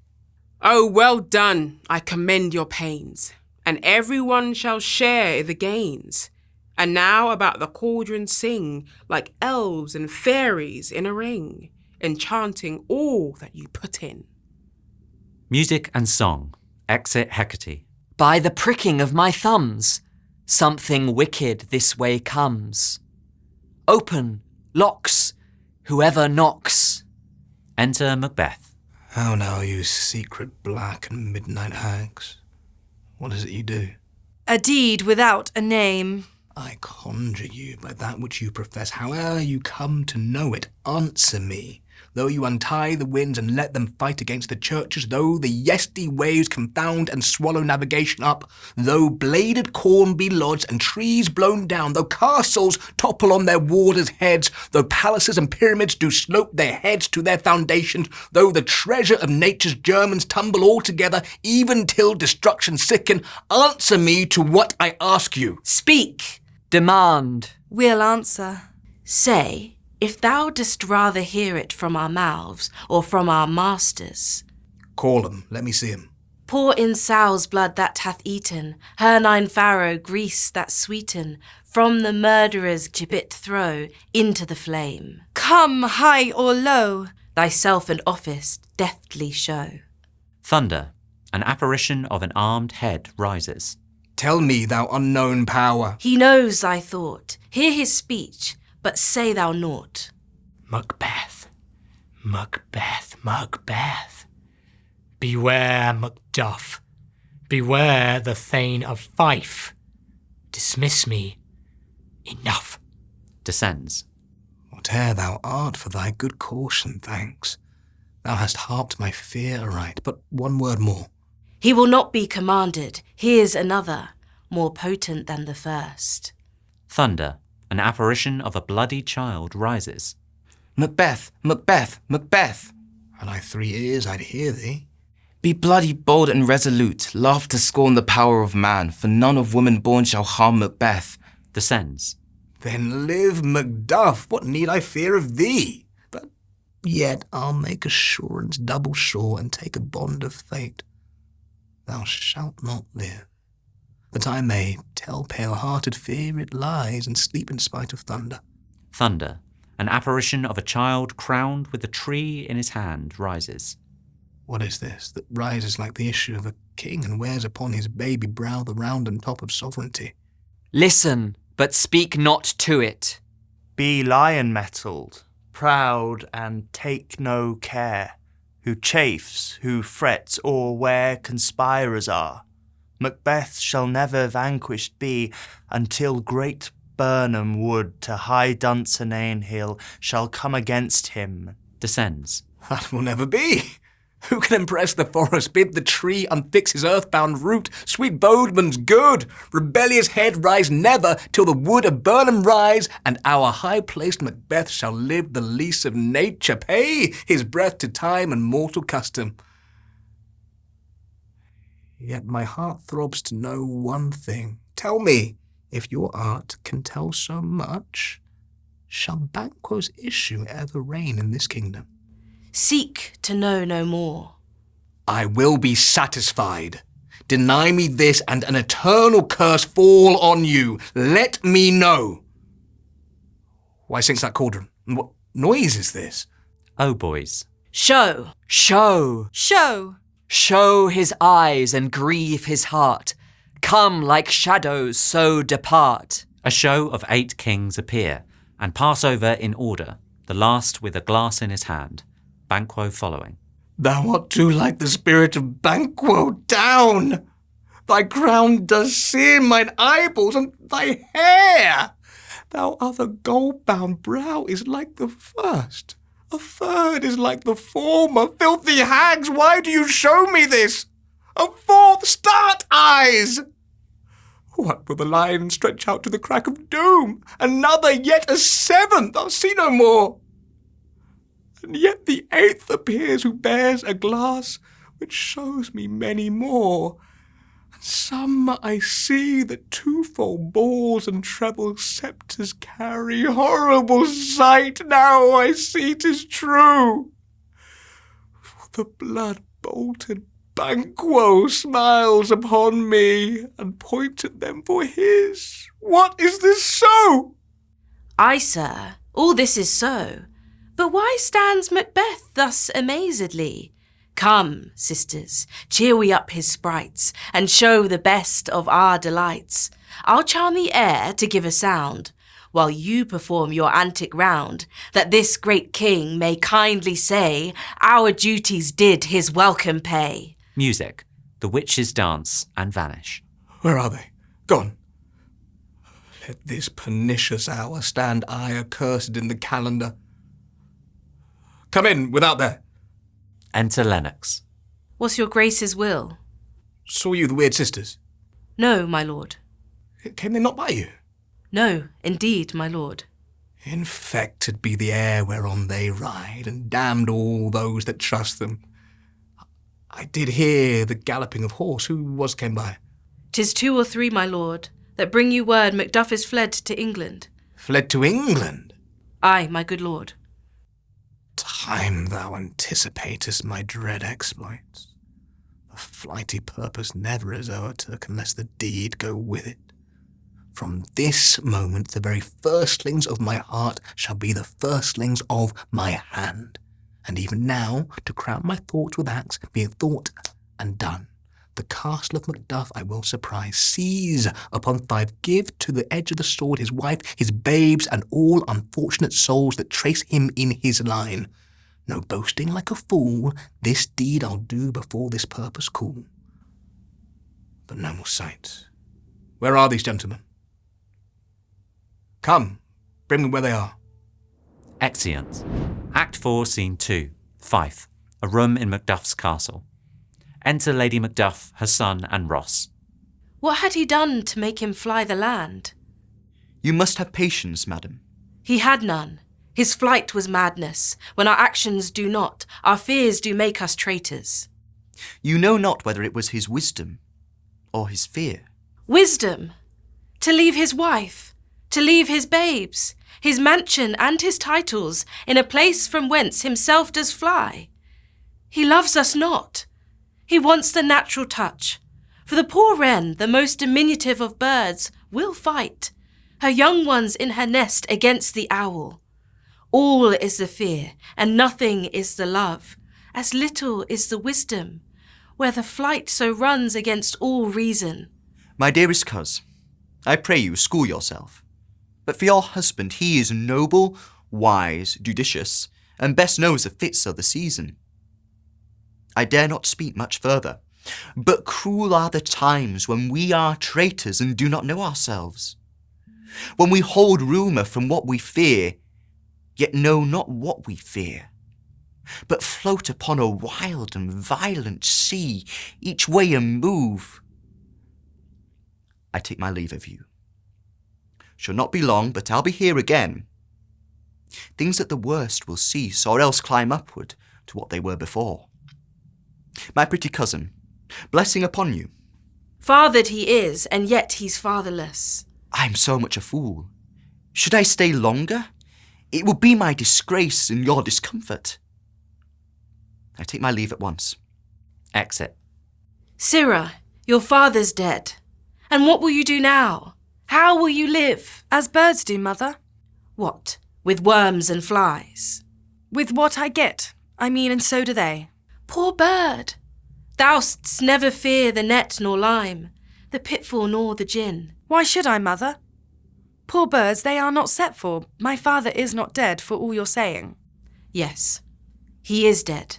Oh, well done, I commend your pains, and everyone shall share i' the gains. And now about the cauldron sing, like elves and fairies in a ring, enchanting all that you put in. Music and song. Exit Hecate. By the pricking of my thumbs, something wicked this way comes. Open, locks, whoever knocks. Enter Macbeth. How now, you secret black and midnight hags? What is it you do? A deed without a name. I conjure you by that which you profess, howe'er you come to know it, answer me. Though you untie the winds and let them fight against the churches, though the yesty waves confound and swallow navigation up, though bladed corn be lodged and trees blown down, though castles topple on their warders' heads, though palaces and pyramids do slope their heads to their foundations, though the treasure of nature's germans tumble all together, even till destruction sicken, answer me to what I ask you. Speak. Demand. We'll answer. Say, if thou dost rather hear it from our mouths or from our masters. Call 'em, let me see 'em. Pour in sow's blood that hath eaten, her 9 farrow grease that sweeten, from the murderer's gibbet throw into the flame. Come, high or low, Thyself and office deftly show. Thunder. An apparition of an armed head rises. Tell me, thou unknown power. He knows thy thought. Hear his speech, but say thou naught. Macbeth, Macbeth, Macbeth. Beware Macduff. Beware the Thane of Fife. Dismiss me. Enough. Descends. Whate'er thou art, for thy good caution, thanks. Thou hast harped my fear aright, but one word more. He will not be commanded. Here's another, more potent than the first. Thunder. An apparition of a bloody child rises. Macbeth, Macbeth, Macbeth. Had I 3 ears, I'd hear thee. Be bloody, bold, and resolute. Laugh to scorn the power of man, for none of woman born shall harm Macbeth. Descends. Then live, Macduff, what need I fear of thee? But yet I'll make assurance double sure and take a bond of fate. Thou shalt not live, that I may tell pale-hearted fear it lies and sleep in spite of thunder. Thunder. An apparition of a child crowned with a tree in his hand rises. What is this that rises like the issue of a king and wears upon his baby brow the round and top of sovereignty? Listen, but speak not to it. Be lion-mettled, proud and take no care, who chafes, who frets o'er where conspirers are. Macbeth shall never vanquished be, until great Burnham wood to high Dunsinane hill shall come against him. Descends. That will never be. Who can impress the forest, bid the tree unfix his earthbound root? Sweet Bodman's good. Rebellious head rise never, till the wood of Burnham rise, and our high-placed Macbeth shall live the lease of nature, pay his breath to time and mortal custom. Yet my heart throbs to know one thing. Tell me, if your art can tell so much, shall Banquo's issue ever reign in this kingdom? Seek to know no more. I will be satisfied. Deny me this, and an eternal curse fall on you. Let me know. Why sinks that cauldron? And what noise is this? Oh, boys. Show. Show. show. Show his eyes and grieve his heart. Come like shadows, so depart. A show of 8 kings appear and pass over in order, the last with a glass in his hand, Banquo following. Thou art too like the spirit of Banquo down. Thy crown does sear mine eyeballs, and thy hair. Thou other gold-bound brow is like the first. A third is like the former. Filthy hags, why do you show me this? A fourth, start eyes! What will the lion stretch out to the crack of doom? Another, yet a 7th, I'll see no more. And yet the 8th appears, who bears a glass which shows me many more. And some I see that twofold balls and treble sceptres carry. Horrible sight, now I see 'tis true. For the blood-bolted Banquo smiles upon me, and points at them for his. What is this so? Aye, sir, all this is so. But why stands Macbeth thus amazedly? Come, sisters, cheer we up his sprites, and show the best of our delights. I'll charm the air to give a sound, while you perform your antic round, that this great king may kindly say, our duties did his welcome pay. Music. The witches dance and vanish. Where are they? Gone. Let this pernicious hour stand aye accursed in the calendar. Come in, without there. Enter Lennox. What's your grace's will? Saw you the weird sisters? No, my lord. Came they not by you? No, indeed, my lord. Infected be the air whereon they ride, and damned all those that trust them. I did hear the galloping of horse. Who came by? 'Tis 2 or 3, my lord, that bring you word Macduff is fled to England. Fled to England? Aye, my good lord. Time thou anticipatest my dread exploits. A flighty purpose never is o'ertook unless the deed go with it. From this moment the very firstlings of my heart shall be the firstlings of my hand. And even now, to crown my thoughts with acts, be it thought and done. The castle of Macduff I will surprise, seize upon Fife, give to the edge of the sword his wife, his babes, and all unfortunate souls that trace him in his line. No boasting like a fool, this deed I'll do before this purpose cool. But no more sight. Where are these gentlemen? Come, bring me where they are. Exeunt. Act 4, Scene 2. Fife. A room in Macduff's castle. Enter Lady Macduff, her son, and Ross. What had he done to make him fly the land? You must have patience, madam. He had none. His flight was madness. When our actions do not, our fears do make us traitors. You know not whether it was his wisdom or his fear. Wisdom! To leave his wife, to leave his babes, his mansion and his titles, in a place from whence himself does fly. He loves us not. He wants the natural touch. For the poor wren, the most diminutive of birds, will fight, her young ones in her nest against the owl. All is the fear, and nothing is the love, as little is the wisdom, where the flight so runs against all reason. My dearest coz, I pray you school yourself. But for your husband, he is noble, wise, judicious, and best knows the fits of the season. I dare not speak much further, but cruel are the times when we are traitors and do not know ourselves, when we hold rumour from what we fear, yet know not what we fear, but float upon a wild and violent sea, each way and move. I take my leave of you. Shall not be long, but I'll be here again. Things at the worst will cease, or else climb upward to what they were before. My pretty cousin, blessing upon you. Fathered he is, and yet he's fatherless. I am so much a fool. Should I stay longer? It would be my disgrace and your discomfort. I take my leave at once. Exit. Sirrah, your father's dead. And what will you do now? How will you live? As birds do, mother. What, with worms and flies? With what I get, and so do they. Poor bird! Thou'st never fear the net nor lime, the pitfall nor the gin. Why should I, mother? Poor birds they are not set for. My father is not dead, for all your saying. Yes, he is dead.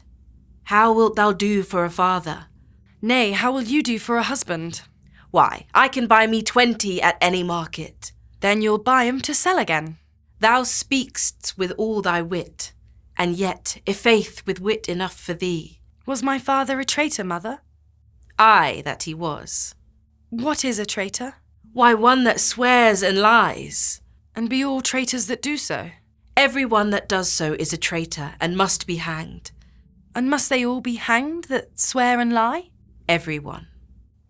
How wilt thou do for a father? Nay, how will you do for a husband? Why, I can buy me 20 at any market. Then you'll buy 'em to sell again. Thou speak'st with all thy wit, and yet, i' faith, with wit enough for thee. Was my father a traitor, mother? Aye, that he was. What is a traitor? Why, one that swears and lies. And be all traitors that do so? Every one that does so is a traitor, and must be hanged. And must they all be hanged that swear and lie? Every one.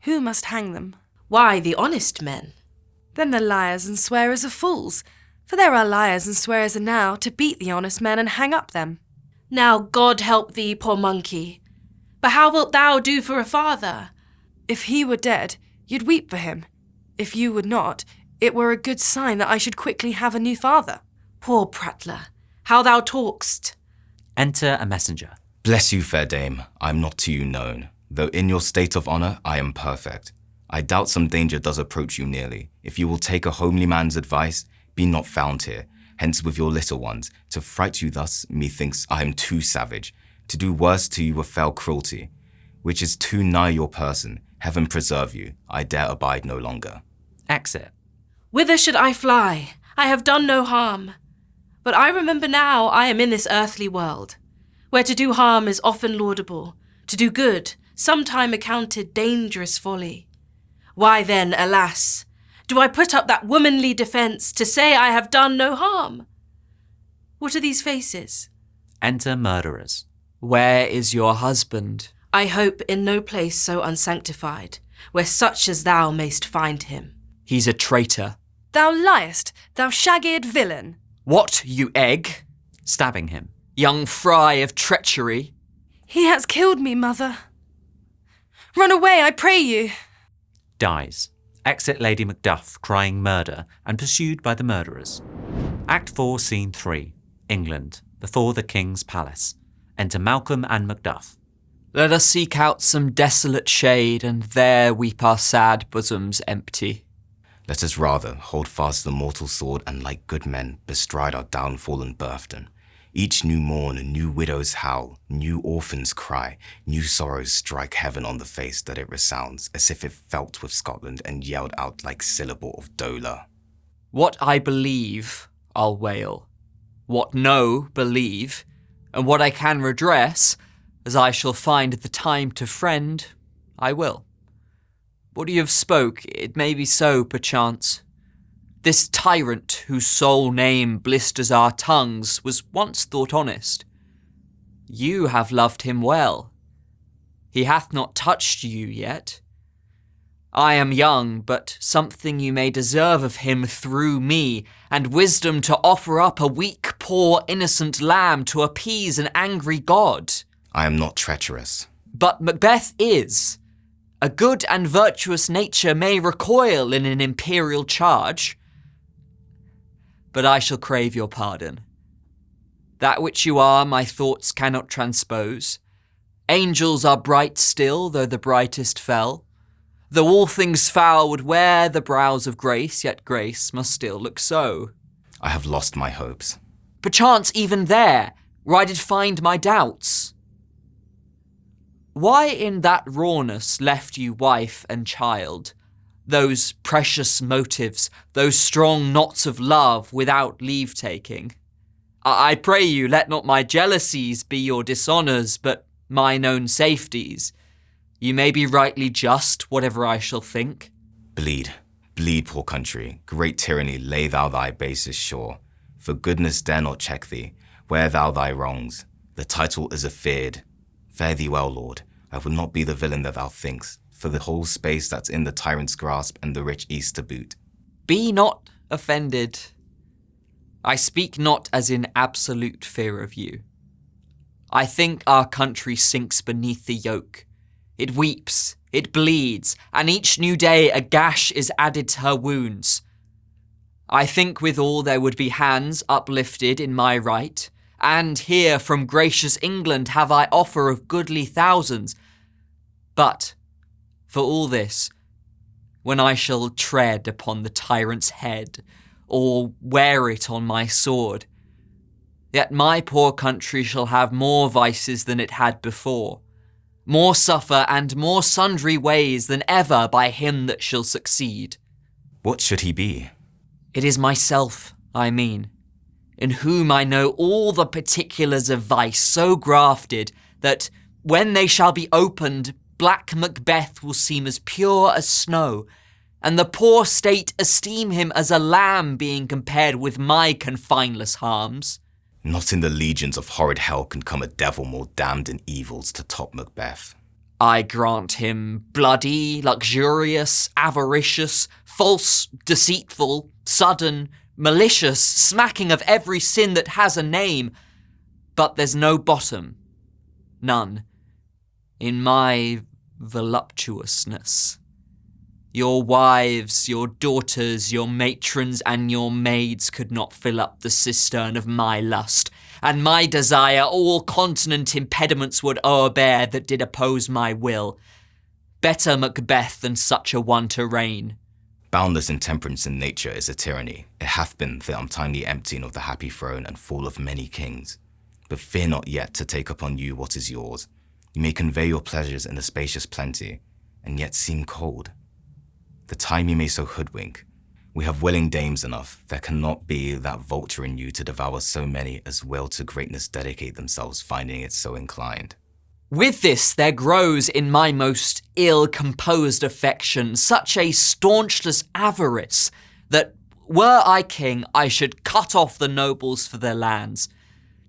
Who must hang them? Why, the honest men. Then the liars and swearers are fools, for there are liars and swearers enow to beat the honest men and hang up them. Now God help thee, poor monkey. But how wilt thou do for a father? If he were dead, you'd weep for him. If you would not, it were a good sign that I should quickly have a new father. Poor prattler, how thou talk'st. Enter a messenger. Bless you, fair dame, I am not to you known, though in your state of honour I am perfect. I doubt some danger does approach you nearly. If you will take a homely man's advice, be not found here, hence with your little ones. To fright you thus, methinks I am too savage. To do worse to you were fell cruelty, which is too nigh your person. Heaven preserve you, I dare abide no longer. Exit. Whither should I fly? I have done no harm. But I remember now I am in this earthly world. where to do harm is often laudable, to do good sometime accounted dangerous folly. Why then, alas, do I put up that womanly defence to say I have done no harm? What are these faces? Enter murderers. Where is your husband? I hope in no place so unsanctified, where such as thou mayst find him. He's a traitor. Thou liest, thou shag-eared villain. What, you egg? Stabbing him. Young fry of treachery. He has killed me, mother. Run away, I pray you. Dies. Exit Lady Macbeth crying murder and pursued by the murderers. Act 4, Scene 3. England, before the King's palace. Enter Malcolm and Macduff. Let us seek out some desolate shade, and there weep our sad bosoms empty. Let us rather hold fast the mortal sword and like good men bestride our downfall and burthen. Each new morn a new widow's howl, new orphan's cry, new sorrows strike heaven on the face that it resounds, as if it felt with Scotland and yelled out like syllable of dolour. What I believe, I'll wail. What no, believe. And what I can redress, as I shall find the time to friend, I will. What you have spoke, it may be so, perchance. This tyrant, whose sole name blisters our tongues, was once thought honest. You have loved him well. He hath not touched you yet. I am young, but something you may deserve of him through me, and wisdom to offer up a weak, poor, innocent lamb to appease an angry god. I am not treacherous. But Macbeth is. A good and virtuous nature may recoil in an imperial charge. But I shall crave your pardon. That which you are, my thoughts cannot transpose. Angels are bright still, though the brightest fell. Though all things foul would wear the brows of grace, yet grace must still look so. I have lost my hopes. Perchance even there, where I did find my doubts. Why in that rawness left you wife and child? Those precious motives, those strong knots of love without leave-taking? I pray you, let not my jealousies be your dishonours, but mine own safeties. You may be rightly just, whatever I shall think. Bleed, bleed, poor country, great tyranny, lay thou thy bases sure. For goodness dare not check thee, wear thou thy wrongs. The title is afeard. Fare thee well, lord, I would not be the villain that thou think'st, for the whole space that's in the tyrant's grasp and the rich east to boot. Be not offended. I speak not as in absolute fear of you. I think our country sinks beneath the yoke. It weeps, it bleeds, and each new day a gash is added to her wounds. I think withal there would be hands uplifted in my right, and here from gracious England have I offer of goodly thousands. But, for all this, when I shall tread upon the tyrant's head, or wear it on my sword, yet my poor country shall have more vices than it had before, more suffer and more sundry ways than ever by him that shall succeed. What should he be? It is myself, I mean, in whom I know all the particulars of vice so grafted that, when they shall be opened, black Macbeth will seem as pure as snow, and the poor state esteem him as a lamb being compared with my confineless harms. Not in the legions of horrid hell can come a devil more damned in evils to top Macbeth. I grant him bloody, luxurious, avaricious, false, deceitful, sudden, malicious, smacking of every sin that has a name. But there's no bottom, none, in my voluptuousness. Your wives, your daughters, your matrons, and your maids could not fill up the cistern of my lust, and my desire all continent impediments would o'erbear that did oppose my will. Better Macbeth than such a one to reign. Boundless intemperance in nature is a tyranny. It hath been the untimely emptying of the happy throne and fall of many kings. But fear not yet to take upon you what is yours. You may convey your pleasures in a spacious plenty, and yet seem cold. The time you may so hoodwink, We have willing dames enough. There cannot be that vulture in you to devour so many as will to greatness dedicate themselves, finding it so inclined. With this there grows in my most ill-composed affection such a staunchless avarice that, were I king, I should cut off the nobles for their lands,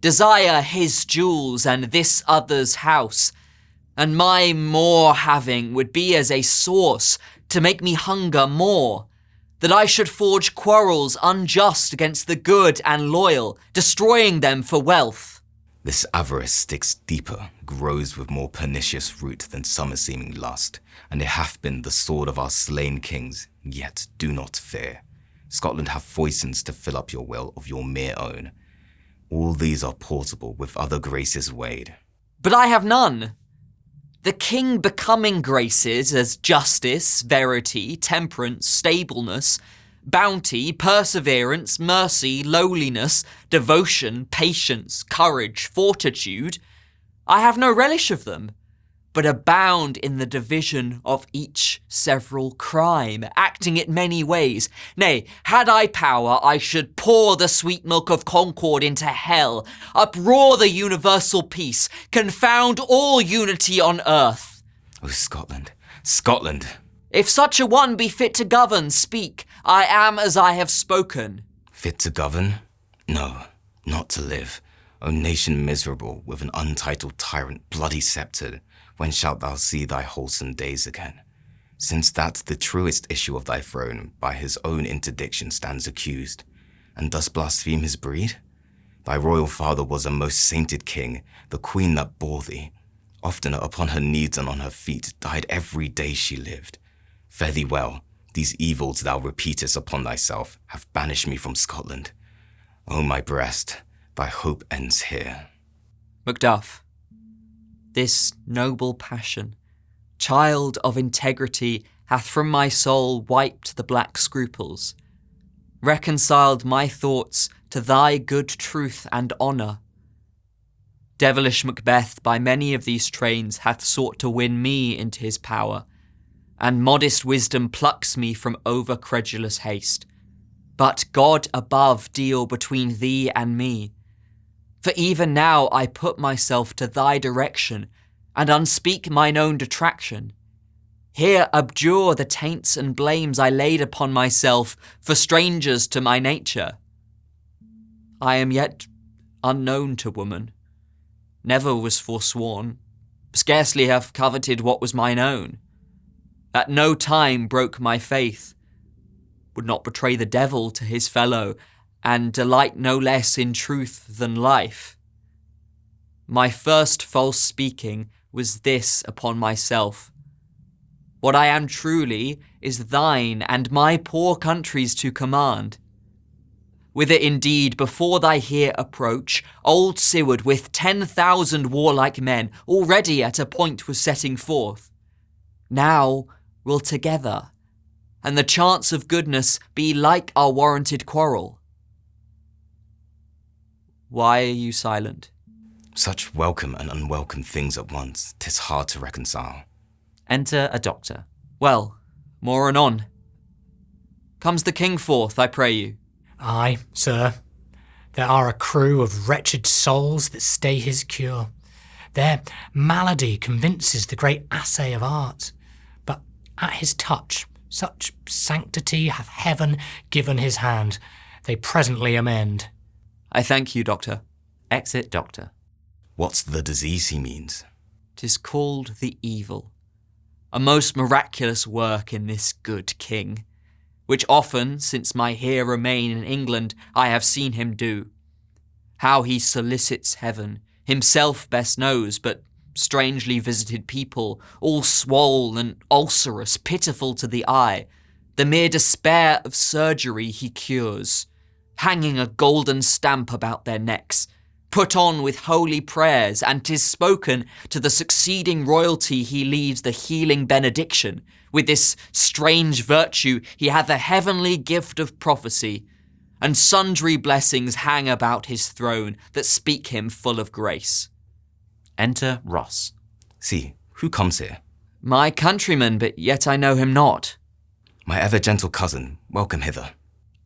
desire his jewels and this other's house, and my more having would be as a source to make me hunger more, that I should forge quarrels unjust against the good and loyal, destroying them for wealth. This avarice sticks deeper, grows with more pernicious root than summer seeming lust, and it hath been the sword of our slain kings, yet do not fear. Scotland hath foisons to fill up your will of your mere own. All these are portable with other graces weighed. But I have none. The king becoming graces as justice, verity, temperance, stableness, bounty, perseverance, mercy, lowliness, devotion, patience, courage, fortitude, I have no relish of them, but abound in the division of each several crime, acting it many ways. Nay, had I power, I should pour the sweet milk of concord into hell, uproar the universal peace, confound all unity on earth. O Scotland, Scotland! If such a one be fit to govern, speak. I am as I have spoken. Fit to govern? No, not to live. O nation miserable, with an untitled tyrant bloody sceptred, when shalt thou see thy wholesome days again? Since that the truest issue of thy throne by his own interdiction stands accused, and dost blaspheme his breed? Thy royal father was a most sainted king, the queen that bore thee. Oftener upon her knees and on her feet died every day she lived. Fare thee well, these evils thou repeatest upon thyself have banished me from Scotland. O my breast, thy hope ends here. Macduff, this noble passion, child of integrity, hath from my soul wiped the black scruples, reconciled my thoughts to thy good truth and honour. Devilish Macbeth by many of these trains hath sought to win me into his power, and modest wisdom plucks me from over-credulous haste. But God above deal between thee and me. For even now I put myself to thy direction, and unspeak mine own detraction. Here abjure the taints and blames I laid upon myself for strangers to my nature. I am yet unknown to woman, never was forsworn, scarcely have coveted what was mine own. At no time broke my faith, would not betray the devil to his fellow, and delight no less in truth than life. My first false speaking was this upon myself. What I am truly is thine and my poor country's to command. Whither indeed, before thy here approach, old Seward with 10,000 warlike men already at a point was setting forth. Now we'll together, and the chance of goodness be like our warranted quarrel. Why are you silent? Such welcome and unwelcome things at once, 'tis hard to reconcile. Enter a doctor. Well, more anon. Comes the king forth, I pray you? Aye, sir. There are a crew of wretched souls that stay his cure. Their malady convinces the great assay of art, but at his touch, such sanctity hath heaven given his hand, they presently amend. I thank you, doctor. Exit doctor. What's the disease he means? 'Tis called the evil, a most miraculous work in this good king, which often, since my here remain in England, I have seen him do. How he solicits heaven, himself best knows, but strangely visited people, all swollen, ulcerous, pitiful to the eye, the mere despair of surgery he cures, hanging a golden stamp about their necks, put on with holy prayers, and 'tis spoken to the succeeding royalty he leaves the healing benediction. With this strange virtue he hath a heavenly gift of prophecy, and sundry blessings hang about his throne that speak him full of grace. Enter Ross. See, who comes here? My countryman, but yet I know him not. My ever-gentle cousin, welcome hither.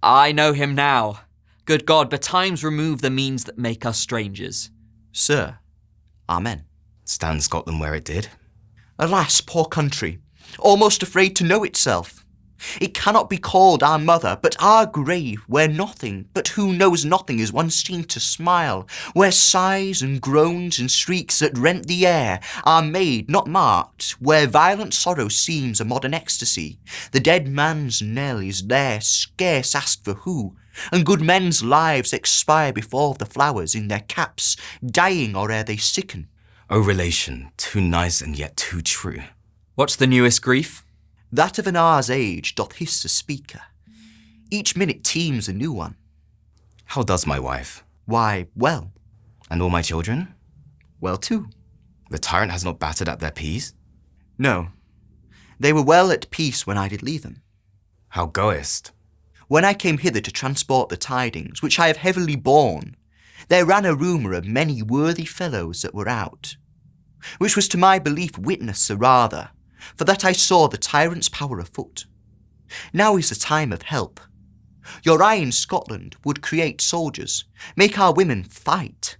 I know him now. Good God, betimes remove the means that make us strangers. Sir, amen. Stand Scotland where it did? Alas, poor country, almost afraid to know itself. It cannot be called our mother, but our grave, where nothing, but who knows nothing, is once seen to smile, where sighs and groans and shrieks that rent the air are made, not marked, where violent sorrow seems a modern ecstasy. The dead man's knell is there, scarce asked for who, and good men's lives expire before the flowers in their caps, dying or ere they sicken. O relation, too nice and yet too true. What's the newest grief? That of an hour's age doth hiss the speaker. Each minute teems a new one. How does my wife? Why, well. And all my children? Well too. The tyrant has not battered at their peace? No. They were well at peace when I did leave them. How goest? When I came hither to transport the tidings, which I have heavily borne, there ran a rumour of many worthy fellows that were out, which was to my belief witness rather, for that I saw the tyrant's power afoot. Now is the time of help. Your eye in Scotland would create soldiers, make our women fight,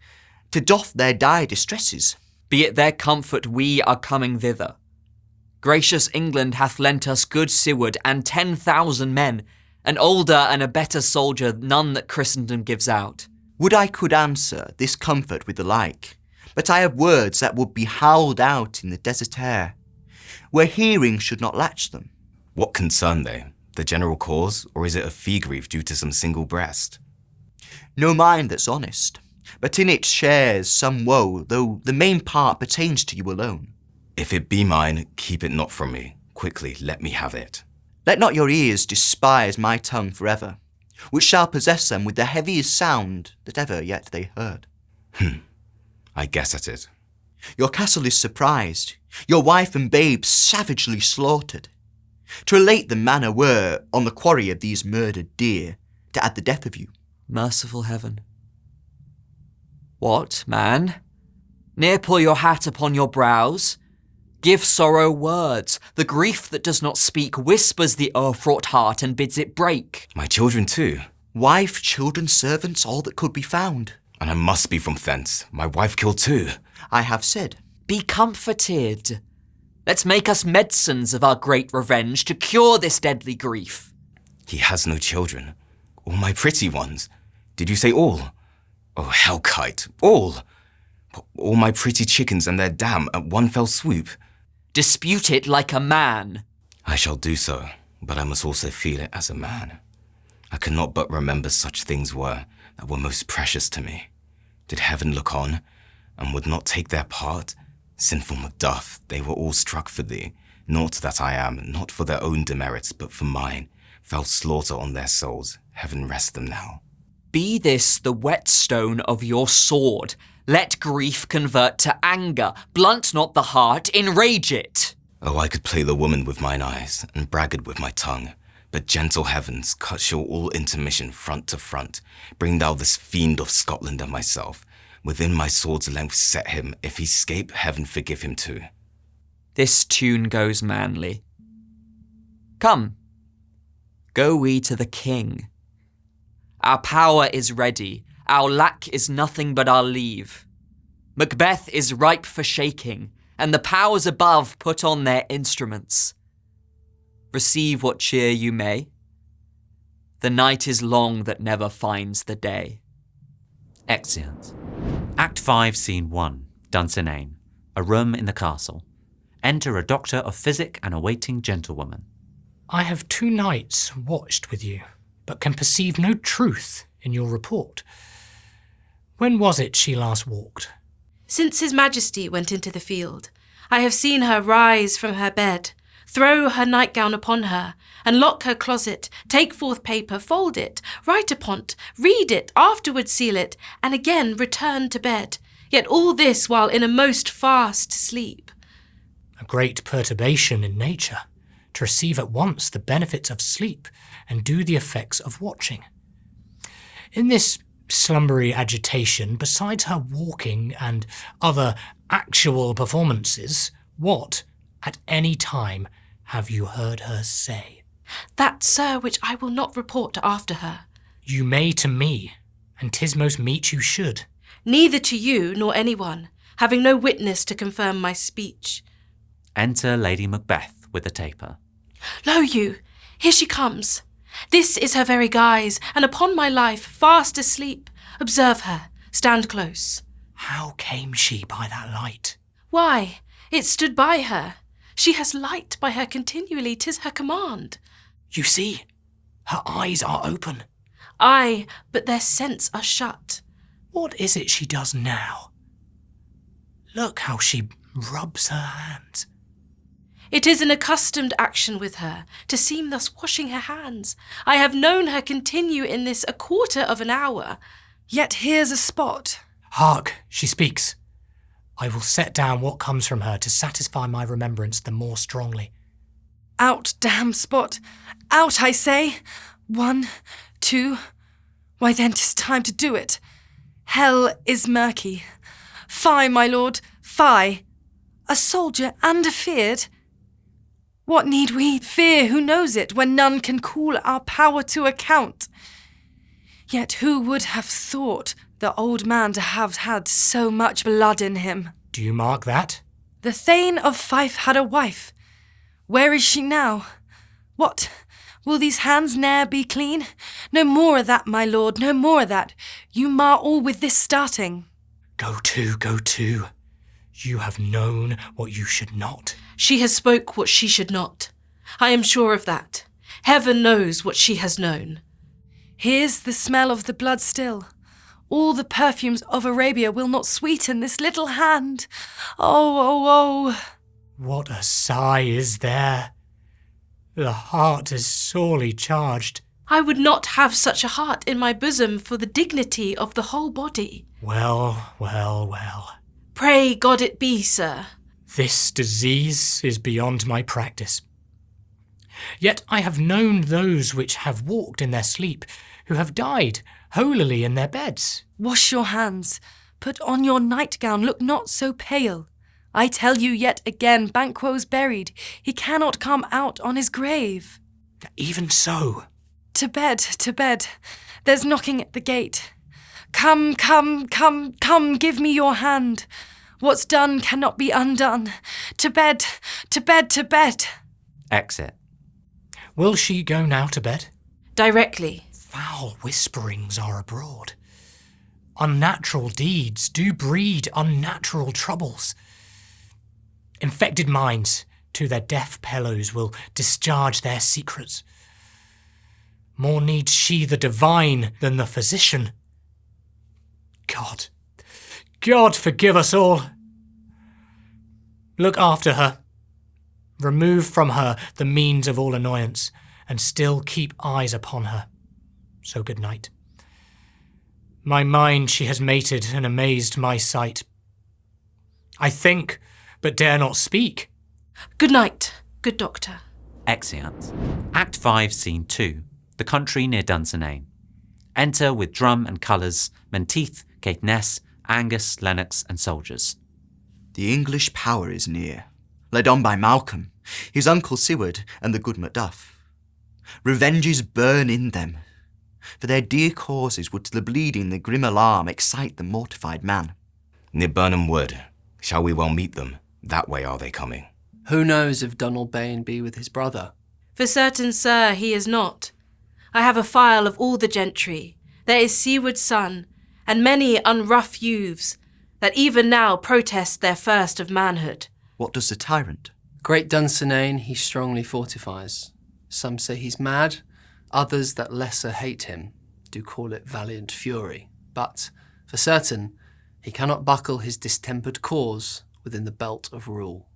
to doff their dire distresses. Be it their comfort we are coming thither. Gracious England hath lent us good Seward and 10,000 men, an older and a better soldier none that Christendom gives out. Would I could answer this comfort with the like, but I have words that would be howled out in the desert air, where hearing should not latch them. What concern they? The general cause, or is it a fee grief due to some single breast? No mind that's honest, but in it shares some woe, though the main part pertains to you alone. If it be mine, keep it not from me. Quickly, let me have it. Let not your ears despise my tongue forever, which shall possess them with the heaviest sound that ever yet they heard. I guess at it. Your castle is surprised, your wife and babes savagely slaughtered. To relate the manner were, on the quarry of these murdered deer, to add the death of you. Merciful heaven. What, man? Ne'er pull your hat upon your brows. Give sorrow words. The grief that does not speak whispers the o'er-fraught heart and bids it break. My children too. Wife, children, servants, all that could be found. And I must be from thence. My wife killed too. I have said. Be comforted. Let's make us medicines of our great revenge to cure this deadly grief. He has no children. All my pretty ones. Did you say all? Oh, hellkite, all. All my pretty chickens and their dam at one fell swoop. Dispute it like a man. I shall do so, but I must also feel it as a man. I cannot but remember such things that were most precious to me. Did heaven look on, and would not take their part? Sinful Macduff, they were all struck for thee. Naught that I am, not for their own demerits, but for mine. Fell slaughter on their souls. Heaven rest them now. Be this the whetstone of your sword. Let grief convert to anger. Blunt not the heart, enrage it. Oh, I could play the woman with mine eyes, and braggart with my tongue. But gentle heavens, cut short all intermission front to front. Bring thou this fiend of Scotland and myself. Within my sword's length set him. If he scape, heaven forgive him too. This tune goes manly. Come, go we to the king. Our power is ready. Our lack is nothing but our leave. Macbeth is ripe for shaking, and the powers above put on their instruments. Receive what cheer you may. The night is long that never finds the day. Exeunt. Act 5, Scene 1, Dunsinane. A room in the castle. Enter a doctor of physic and a waiting gentlewoman. I have 2 nights watched with you, but can perceive no truth in your report. When was it she last walked? Since His Majesty went into the field, I have seen her rise from her bed, throw her nightgown upon her, and lock her closet, take forth paper, fold it, write upon't, read it, afterward seal it, and again return to bed, yet all this while in a most fast sleep. A great perturbation in nature, to receive at once the benefits of sleep and do the effects of watching. In this slumbery agitation, besides her walking and other actual performances, what, at any time, have you heard her say? That, sir, which I will not report after her. You may to me, and 'tis most meet you should. Neither to you nor anyone, having no witness to confirm my speech. Enter Lady Macbeth with a taper. Lo you, here she comes. This is her very guise, and upon my life, fast asleep. Observe her, stand close. How came she by that light? Why, it stood by her. She has light by her continually, 'tis her command. You see, her eyes are open. Aye, but their scents are shut. What is it she does now? Look how she rubs her hands. It is an accustomed action with her, to seem thus washing her hands. I have known her continue in this a quarter of an hour. Yet here's a spot. Hark, she speaks. I will set down what comes from her to satisfy my remembrance the more strongly. Out, damn spot. Out, I say. 1, 2. Why then 'tis time to do it. Hell is murky. Fie, my lord, fie. A soldier and afeard. What need we fear, who knows it, when none can call our power to account? Yet who would have thought the old man to have had so much blood in him? Do you mark that? The Thane of Fife had a wife. Where is she now? What? Will these hands ne'er be clean? No more of that, my lord, no more of that. You mar all with this starting. Go to, go to. You have known what you should not. She has spoke what she should not. I am sure of that. Heaven knows what she has known. Here's the smell of the blood still. All the perfumes of Arabia will not sweeten this little hand. Oh, oh, oh. What a sigh is there. The heart is sorely charged. I would not have such a heart in my bosom for the dignity of the whole body. Well, well, well. Pray God it be, sir. This disease is beyond my practice. Yet I have known those which have walked in their sleep, who have died holily in their beds. Wash your hands. Put on your nightgown. Look not so pale. I tell you yet again, Banquo's buried. He cannot come out on his grave. Even so. To bed, to bed. There's knocking at the gate. Come, come, come, come, give me your hand. What's done cannot be undone. To bed, to bed, to bed. Exit. Will she go now to bed? Directly. Foul whisperings are abroad. Unnatural deeds do breed unnatural troubles. Infected minds to their deaf pillows will discharge their secrets. More needs she the divine than the physician. God forgive us all. Look after her. Remove from her the means of all annoyance, and still keep eyes upon her. So good night. My mind she has mated and amazed my sight. I think, but dare not speak. Good night, good doctor. Exeunt. Act 5, Scene 2. The country near Dunsinane. Enter with drum and colours, Menteith, Caithness, Angus, Lennox, and soldiers. The English power is near, led on by Malcolm, his uncle Seward, and the good Macduff. Revenges burn in them. For their dear causes would to the bleeding the grim alarm excite the mortified man. Near Burnham Wood, shall we well meet them? That way are they coming. Who knows if Donalbain be with his brother? For certain, sir, he is not. I have a file of all the gentry. There is Seward's son, and many unrough youths, that even now protest their first of manhood. What does the tyrant? Great Dunsinane he strongly fortifies. Some say he's mad, others that lesser hate him do call it valiant fury. But, for certain, he cannot buckle his distempered cause within the belt of rule.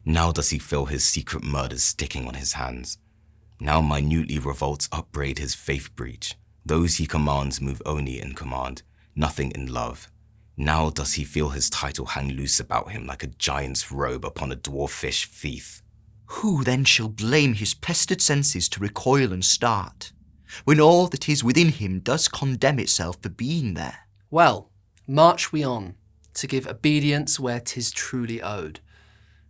Now does he feel his secret murders sticking on his hands. Now minutely revolts upbraid his faith breach. Those he commands move only in command, nothing in love. Now does he feel his title hang loose about him like a giant's robe upon a dwarfish fief. Who then shall blame his pestered senses to recoil and start, when all that is within him does condemn itself for being there? Well, march we on, to give obedience where 'tis truly owed.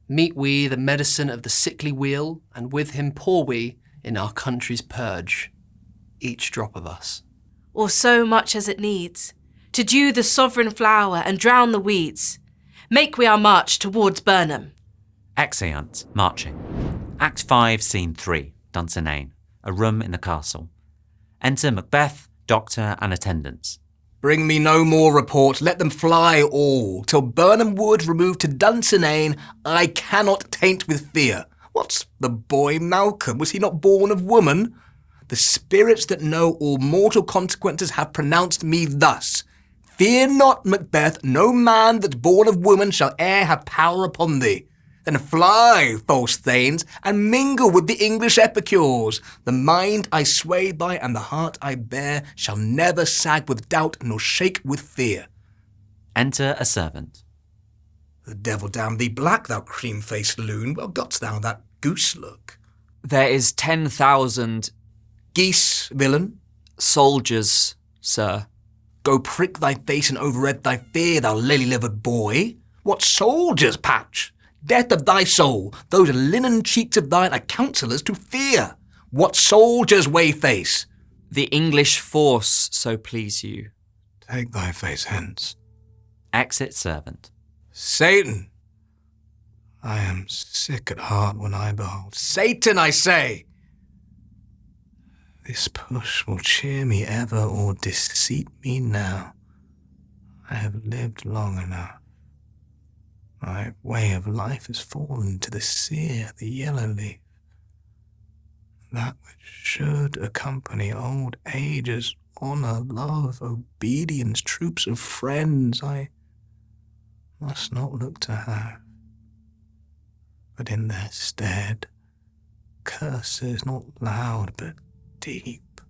Meet we the medicine of the sickly wheel, and with him pour we in our country's purge, each drop of us. Or so much as it needs, to dew the sovereign flower and drown the weeds. Make we our march towards Burnham. Exeunt, marching. Act 5, Scene 3, Dunsinane, a room in the castle. Enter Macbeth, Doctor, and attendants. Bring me no more report, let them fly all. Till Burnham Wood removed to Dunsinane, I cannot taint with fear. What's the boy Malcolm? Was he not born of woman? The spirits that know all mortal consequences have pronounced me thus. Fear not, Macbeth, no man that's born of woman shall e'er have power upon thee. Then fly, false thanes, and mingle with the English epicures. The mind I sway by and the heart I bear shall never sag with doubt nor shake with fear. Enter a servant. The devil damn thee black, thou cream-faced loon. Well got's thou that goose look? There is 10,000 Geese, villain. soldiers, sir. Go prick thy face and overread thy fear, thou lily-livered boy. What soldiers, Patch? Death of thy soul, those linen cheeks of thine are counsellors to fear. What soldiers, Wayface? The English force, so please you. Take thy face hence. Exit servant. Satan! I am sick at heart when I behold. Satan, I say! This push will cheer me ever or deceit me now. I have lived long enough. My way of life has fallen to the sere, the yellow leaf. That which should accompany old age as honour, love, obedience, troops of friends, I must not look to have. But in their stead, curses not loud but deep,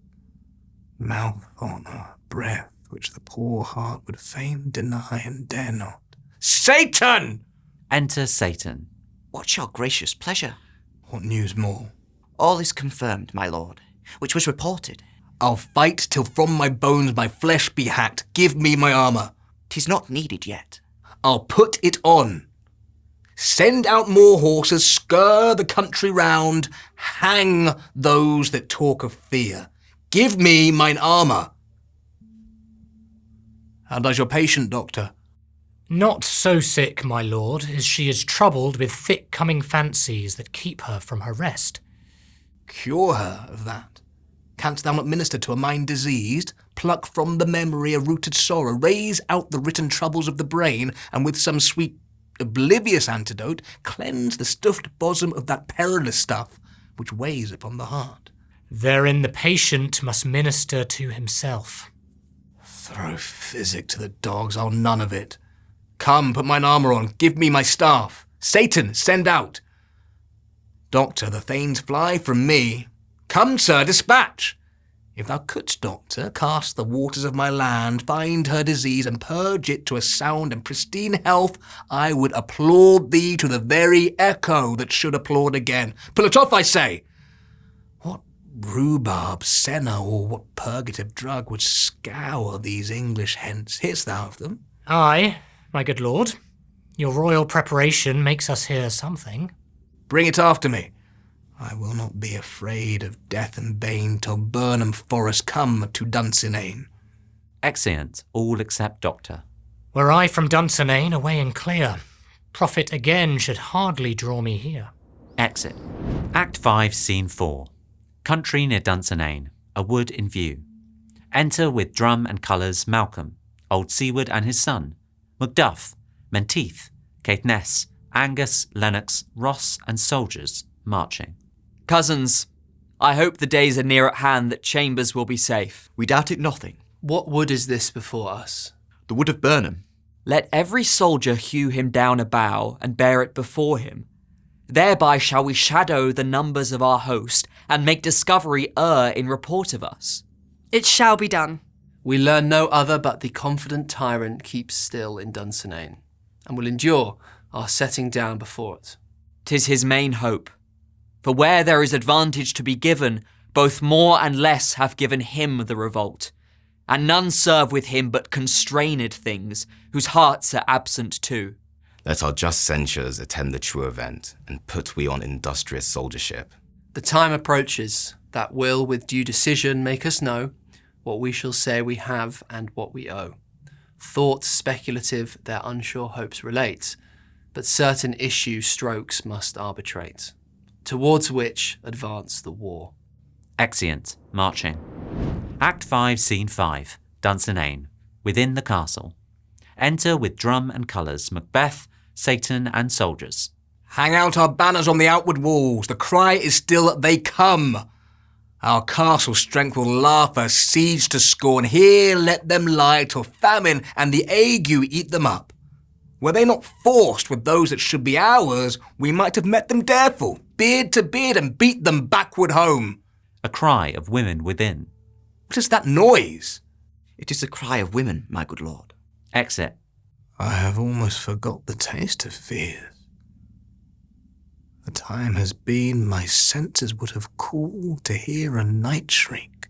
mouth honour, breath which the poor heart would fain deny and dare not. Satan! Enter Satan. What's your gracious pleasure? What news more? All is confirmed, my lord, which was reported. I'll fight till from my bones my flesh be hacked. Give me my armour. 'Tis not needed yet. I'll put it on. Send out more horses, skir the country round, hang those that talk of fear. Give me mine armour. How does your patient, doctor? Not so sick, my lord, as she is troubled with thick-coming fancies that keep her from her rest. Cure her of that. Canst thou not minister to a mind diseased? Pluck from the memory a rooted sorrow, raise out the written troubles of the brain, and with some sweet, oblivious antidote, cleanse the stuffed bosom of that perilous stuff which weighs upon the heart. Therein the patient must minister to himself. Throw physic to the dogs, I'll none of it. Come, put mine armour on, give me my staff. Satan, send out. Doctor, the thanes fly from me. Come, sir, dispatch. If thou couldst, doctor, cast the waters of my land, find her disease, and purge it to a sound and pristine health, I would applaud thee to the very echo that should applaud again. Pull it off, I say. What rhubarb, senna, or what purgative drug would scour these English hence? Hear'st thou of them? Aye, my good lord. Your royal preparation makes us hear something. Bring it after me. I will not be afraid of death and bane till Burnham Forest come to Dunsinane. Exeunt, all except Doctor. Were I from Dunsinane away and clear, profit again should hardly draw me here. Exit. Act 5, Scene 4. Country near Dunsinane, a wood in view. Enter with drum and colours Malcolm, Old Seward and his son, Macduff, Menteith, Caithness, Angus, Lennox, Ross and soldiers marching. Cousins, I hope the days are near at hand that Chambers will be safe. We doubt it nothing. What wood is this before us? The wood of Burnham. Let every soldier hew him down a bough and bear it before him. Thereby shall we shadow the numbers of our host and make discovery err in report of us. It shall be done. We learn no other but the confident tyrant keeps still in Dunsinane, and will endure our setting down before it. 'Tis his main hope. For where there is advantage to be given, both more and less have given him the revolt. And none serve with him but constrained things, whose hearts are absent too. Let our just censures attend the true event, and put we on industrious soldiership. The time approaches that will, with due decision, make us know what we shall say we have and what we owe. Thoughts speculative, their unsure hopes relate, but certain issue strokes must arbitrate, towards which advance the war. Exeunt, marching. Act 5, Scene 5, Dunsinane, within the castle. Enter with drum and colours Macbeth, Satan and soldiers. Hang out our banners on the outward walls. The cry is still, they come. Our castle strength will laugh a siege to scorn. Here let them lie till famine and the ague eat them up. Were they not forced with those that should be ours, we might have met them dareful, beard to beard, and beat them backward home. A cry of women within. What is that noise? It is the cry of women, my good lord. Exit. I have almost forgot the taste of fears. The time has been my senses would have cooled to hear a night shriek,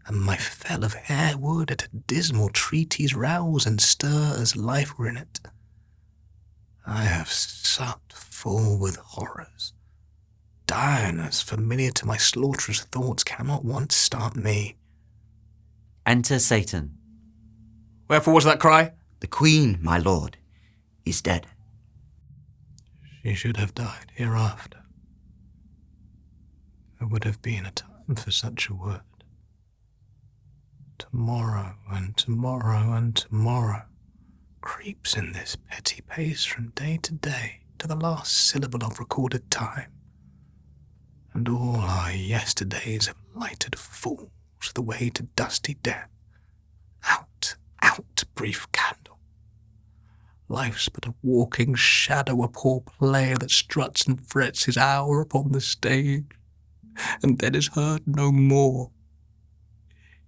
and my fell of hair would at a dismal treatise rouse and stir as life were in it. I have supped full with horrors. Direness familiar to my slaughterous thoughts cannot once start me. Enter Satan. Wherefore was that cry? The queen, my lord, is dead. She should have died hereafter. There would have been a time for such a word. Tomorrow and tomorrow and tomorrow creeps in this petty pace from day to day to the last syllable of recorded time. And all our yesterdays have lighted fools the way to dusty death. Out, out, brief candle. Life's but a walking shadow, a poor player that struts and frets his hour upon the stage, and then is heard no more.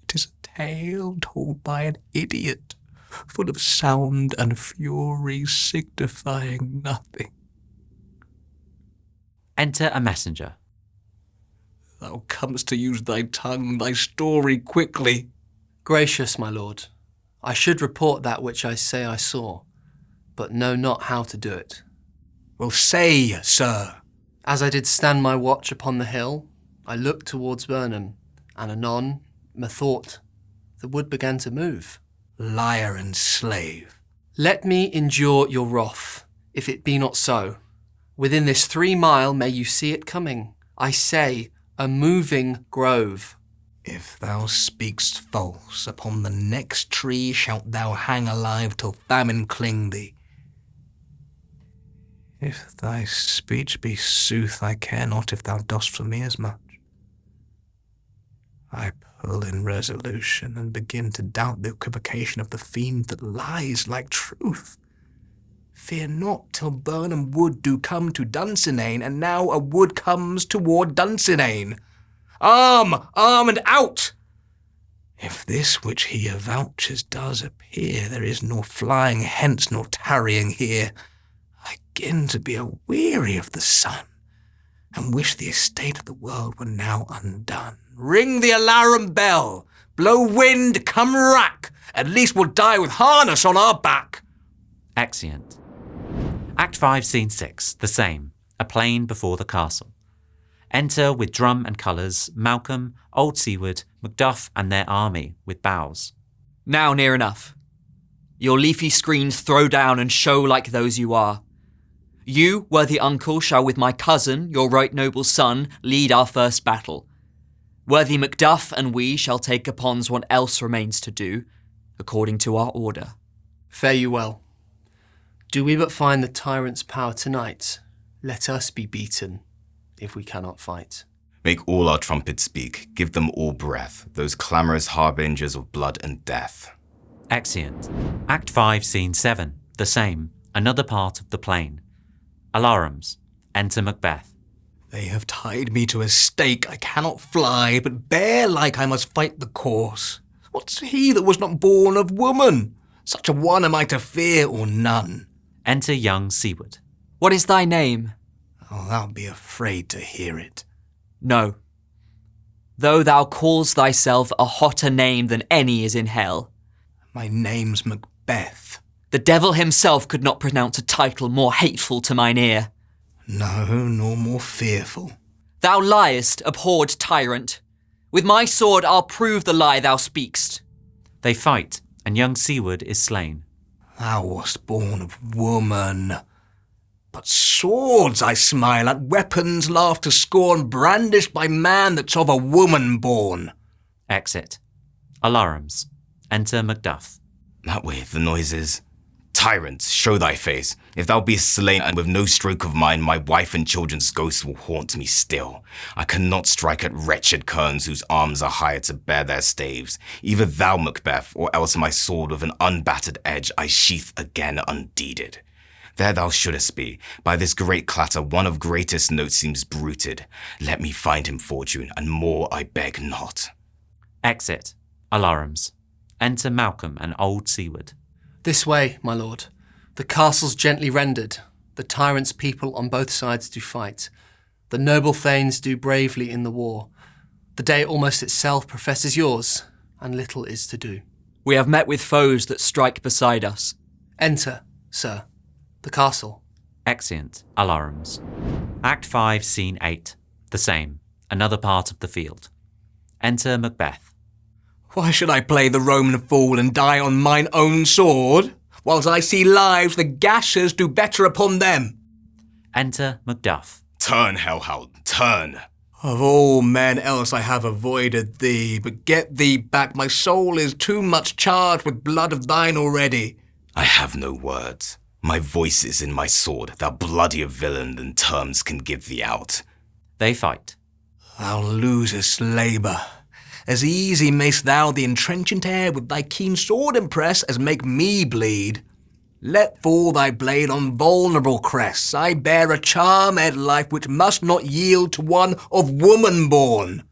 It is a tale told by an idiot, full of sound and fury, signifying nothing. Enter a messenger. Thou comest to use thy tongue, thy story quickly. Gracious, my lord, I should report that which I say I saw, but know not how to do it. Well, say, sir. As I did stand my watch upon the hill, I looked towards Burnham, and anon, methought, the wood began to move. Liar and slave. Let me endure your wrath, if it be not so. Within this 3 mile may you see it coming. I say, a moving grove. If thou speak'st false, upon the next tree shalt thou hang alive till famine cling thee. If thy speech be sooth, I care not if thou dost for me as much. I pull in resolution and begin to doubt the equivocation of the fiend that lies like truth. Fear not till Burnham wood do come to Dunsinane, and now a wood comes toward Dunsinane. Arm, arm, and out! If this which he avouches does appear, there is nor flying hence nor tarrying here. I begin to be aweary of the sun, and wish the estate of the world were now undone. Ring the alarum bell, blow wind, come rack, at least we'll die with harness on our back. Exeunt. Act 5, Scene 6, the same, a plain before the castle. Enter with drum and colours Malcolm, Old Seward, Macduff and their army with boughs. Now near enough. Your leafy screens throw down and show like those you are. You, worthy uncle, shall with my cousin, your right noble son, lead our first battle. Worthy Macduff and we shall take upon what else remains to do, according to our order. Fare you well. Do we but find the tyrant's power tonight, let us be beaten, if we cannot fight. Make all our trumpets speak, give them all breath, those clamorous harbingers of blood and death. Exeunt. Act 5, Scene 7, the same, another part of the plain. Alarums. Enter Macbeth. They have tied me to a stake, I cannot fly, but bear like I must fight the course. What's he that was not born of woman? Such a one am I to fear or none. Enter young Seward. What is thy name? Oh, thou be afraid to hear it. No. Though thou calls thyself a hotter name than any is in hell. My name's Macbeth. The devil himself could not pronounce a title more hateful to mine ear. No, nor more fearful. Thou liest, abhorred tyrant. With my sword I'll prove the lie thou speakst. They fight, and young Siward is slain. Thou wast born of woman. But swords I smile at, weapons laugh to scorn, brandished by man that's of a woman born. Exit. Alarums. Enter Macduff. That way the noise is. Tyrant, show thy face. If thou be slain, and with no stroke of mine, my wife and children's ghosts will haunt me still. I cannot strike at wretched kerns whose arms are hired to bear their staves. Either thou, Macbeth, or else my sword with an unbattered edge I sheath again undeeded. There thou shouldest be. By this great clatter, one of greatest note seems bruited. Let me find him fortune, and more I beg not. Exit. Alarums. Enter Malcolm and old Siward. This way, my lord. The castle's gently rendered. The tyrant's people on both sides do fight. The noble thanes do bravely in the war. The day almost itself professes yours, and little is to do. We have met with foes that strike beside us. Enter, sir, the castle. Exeunt. Alarums. Act 5, Scene 8. The same. Another part of the field. Enter Macbeth. Why should I play the Roman fool and die on mine own sword, whilst I see lives the gashers do better upon them? Enter Macduff. Turn, hellhound, turn. Of all men else I have avoided thee, but get thee back, my soul is too much charged with blood of thine already. I have no words. My voice is in my sword, thou bloodier villain than terms can give thee out. They fight. Thou losest labour. As easy mayst thou the entrenchant air with thy keen sword impress as make me bleed. Let fall thy blade on vulnerable crests. I bear a charmed life which must not yield to one of woman born.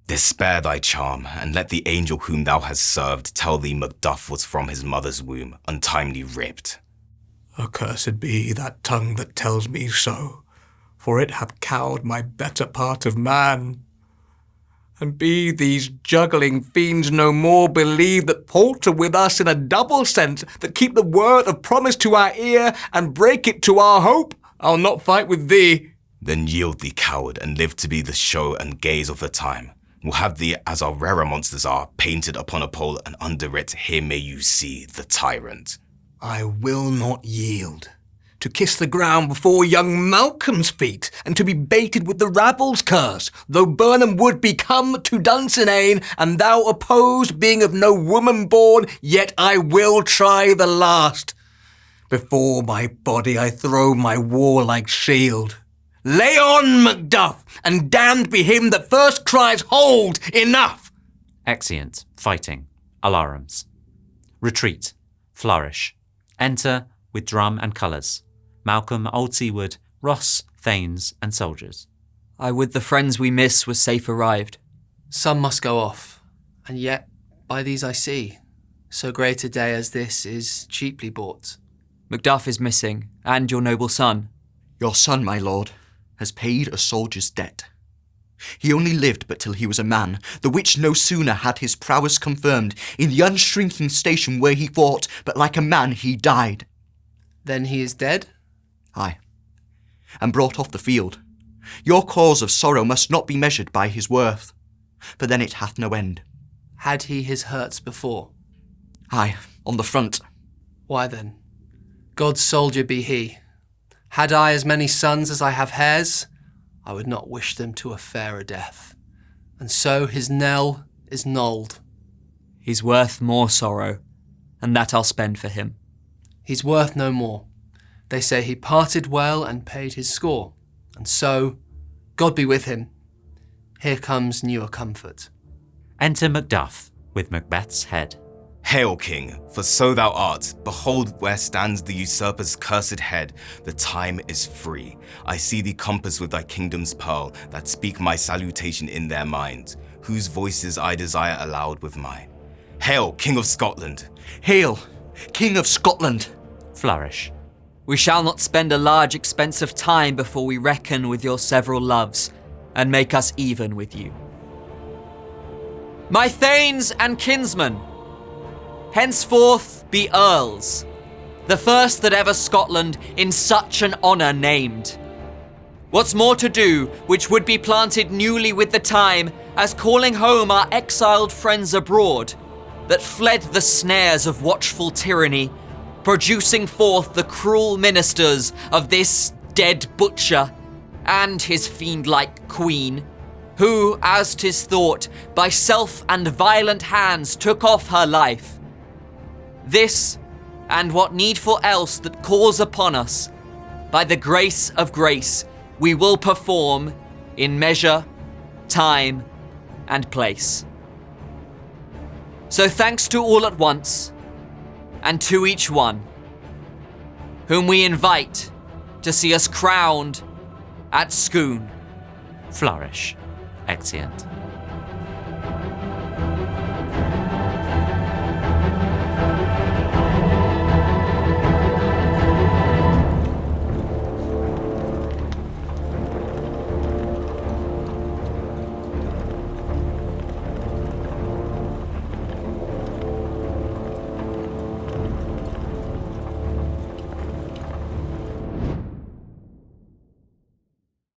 Despair thy charm, and let the angel whom thou hast served tell thee Macduff was from his mother's womb, untimely ripped. Accursed be that tongue that tells me so, for it hath cowed my better part of man. And be these juggling fiends no more believe that palter with us in a double sense, that keep the word of promise to our ear and break it to our hope, I'll not fight with thee. Then yield thee, coward, and live to be the show and gaze of the time. We'll have thee, as our rarer monsters are, painted upon a pole, and under it here may you see the tyrant. I will not yield. To kiss the ground before young Malcolm's feet, and to be baited with the rabble's curse, though Burnham would be come to Dunsinane, and thou opposed, being of no woman born, yet I will try the last. Before my body I throw my warlike shield. Lay on, Macduff, and damned be him that first cries, hold, enough! Exeunt. Fighting. Alarums. Retreat. Flourish. Enter, with drum and colours, Malcolm, old Siward, Ross, thanes, and soldiers. I would the friends we miss were safe arrived. Some must go off, and yet by these I see, so great a day as this is cheaply bought. Macduff is missing, and your noble son. Your son, my lord, has paid a soldier's debt. He only lived but till he was a man, the which no sooner had his prowess confirmed in the unshrinking station where he fought, but like a man he died. Then he is dead? Aye, and brought off the field. Your cause of sorrow must not be measured by his worth, for then it hath no end. Had he his hurts before? Aye, on the front. Why then? God's soldier be he. Had I as many sons as I have hairs, I would not wish them to a fairer death. And so his knell is knolled. He's worth more sorrow, and that I'll spend for him. He's worth no more. They say he parted well and paid his score. And so, God be with him. Here comes newer comfort. Enter Macduff, with Macbeth's head. Hail, king, for so thou art. Behold where stands the usurper's cursed head. The time is free. I see thee compassed with thy kingdom's pearl, that speak my salutation in their minds, whose voices I desire aloud with mine. Hail, King of Scotland. Hail, King of Scotland. Flourish. We shall not spend a large expense of time before we reckon with your several loves, and make us even with you. My thanes and kinsmen, henceforth be earls, the first that ever Scotland in such an honour named. What's more to do, which would be planted newly with the time, as calling home our exiled friends abroad, that fled the snares of watchful tyranny, producing forth the cruel ministers of this dead butcher and his fiend-like queen, who, as 'tis thought, by self and violent hands took off her life. This, and what needful else that calls upon us, by the grace of grace, we will perform in measure, time, and place. So thanks to all at once, and to each one, whom we invite to see us crowned at Scone. Flourish. Exeunt.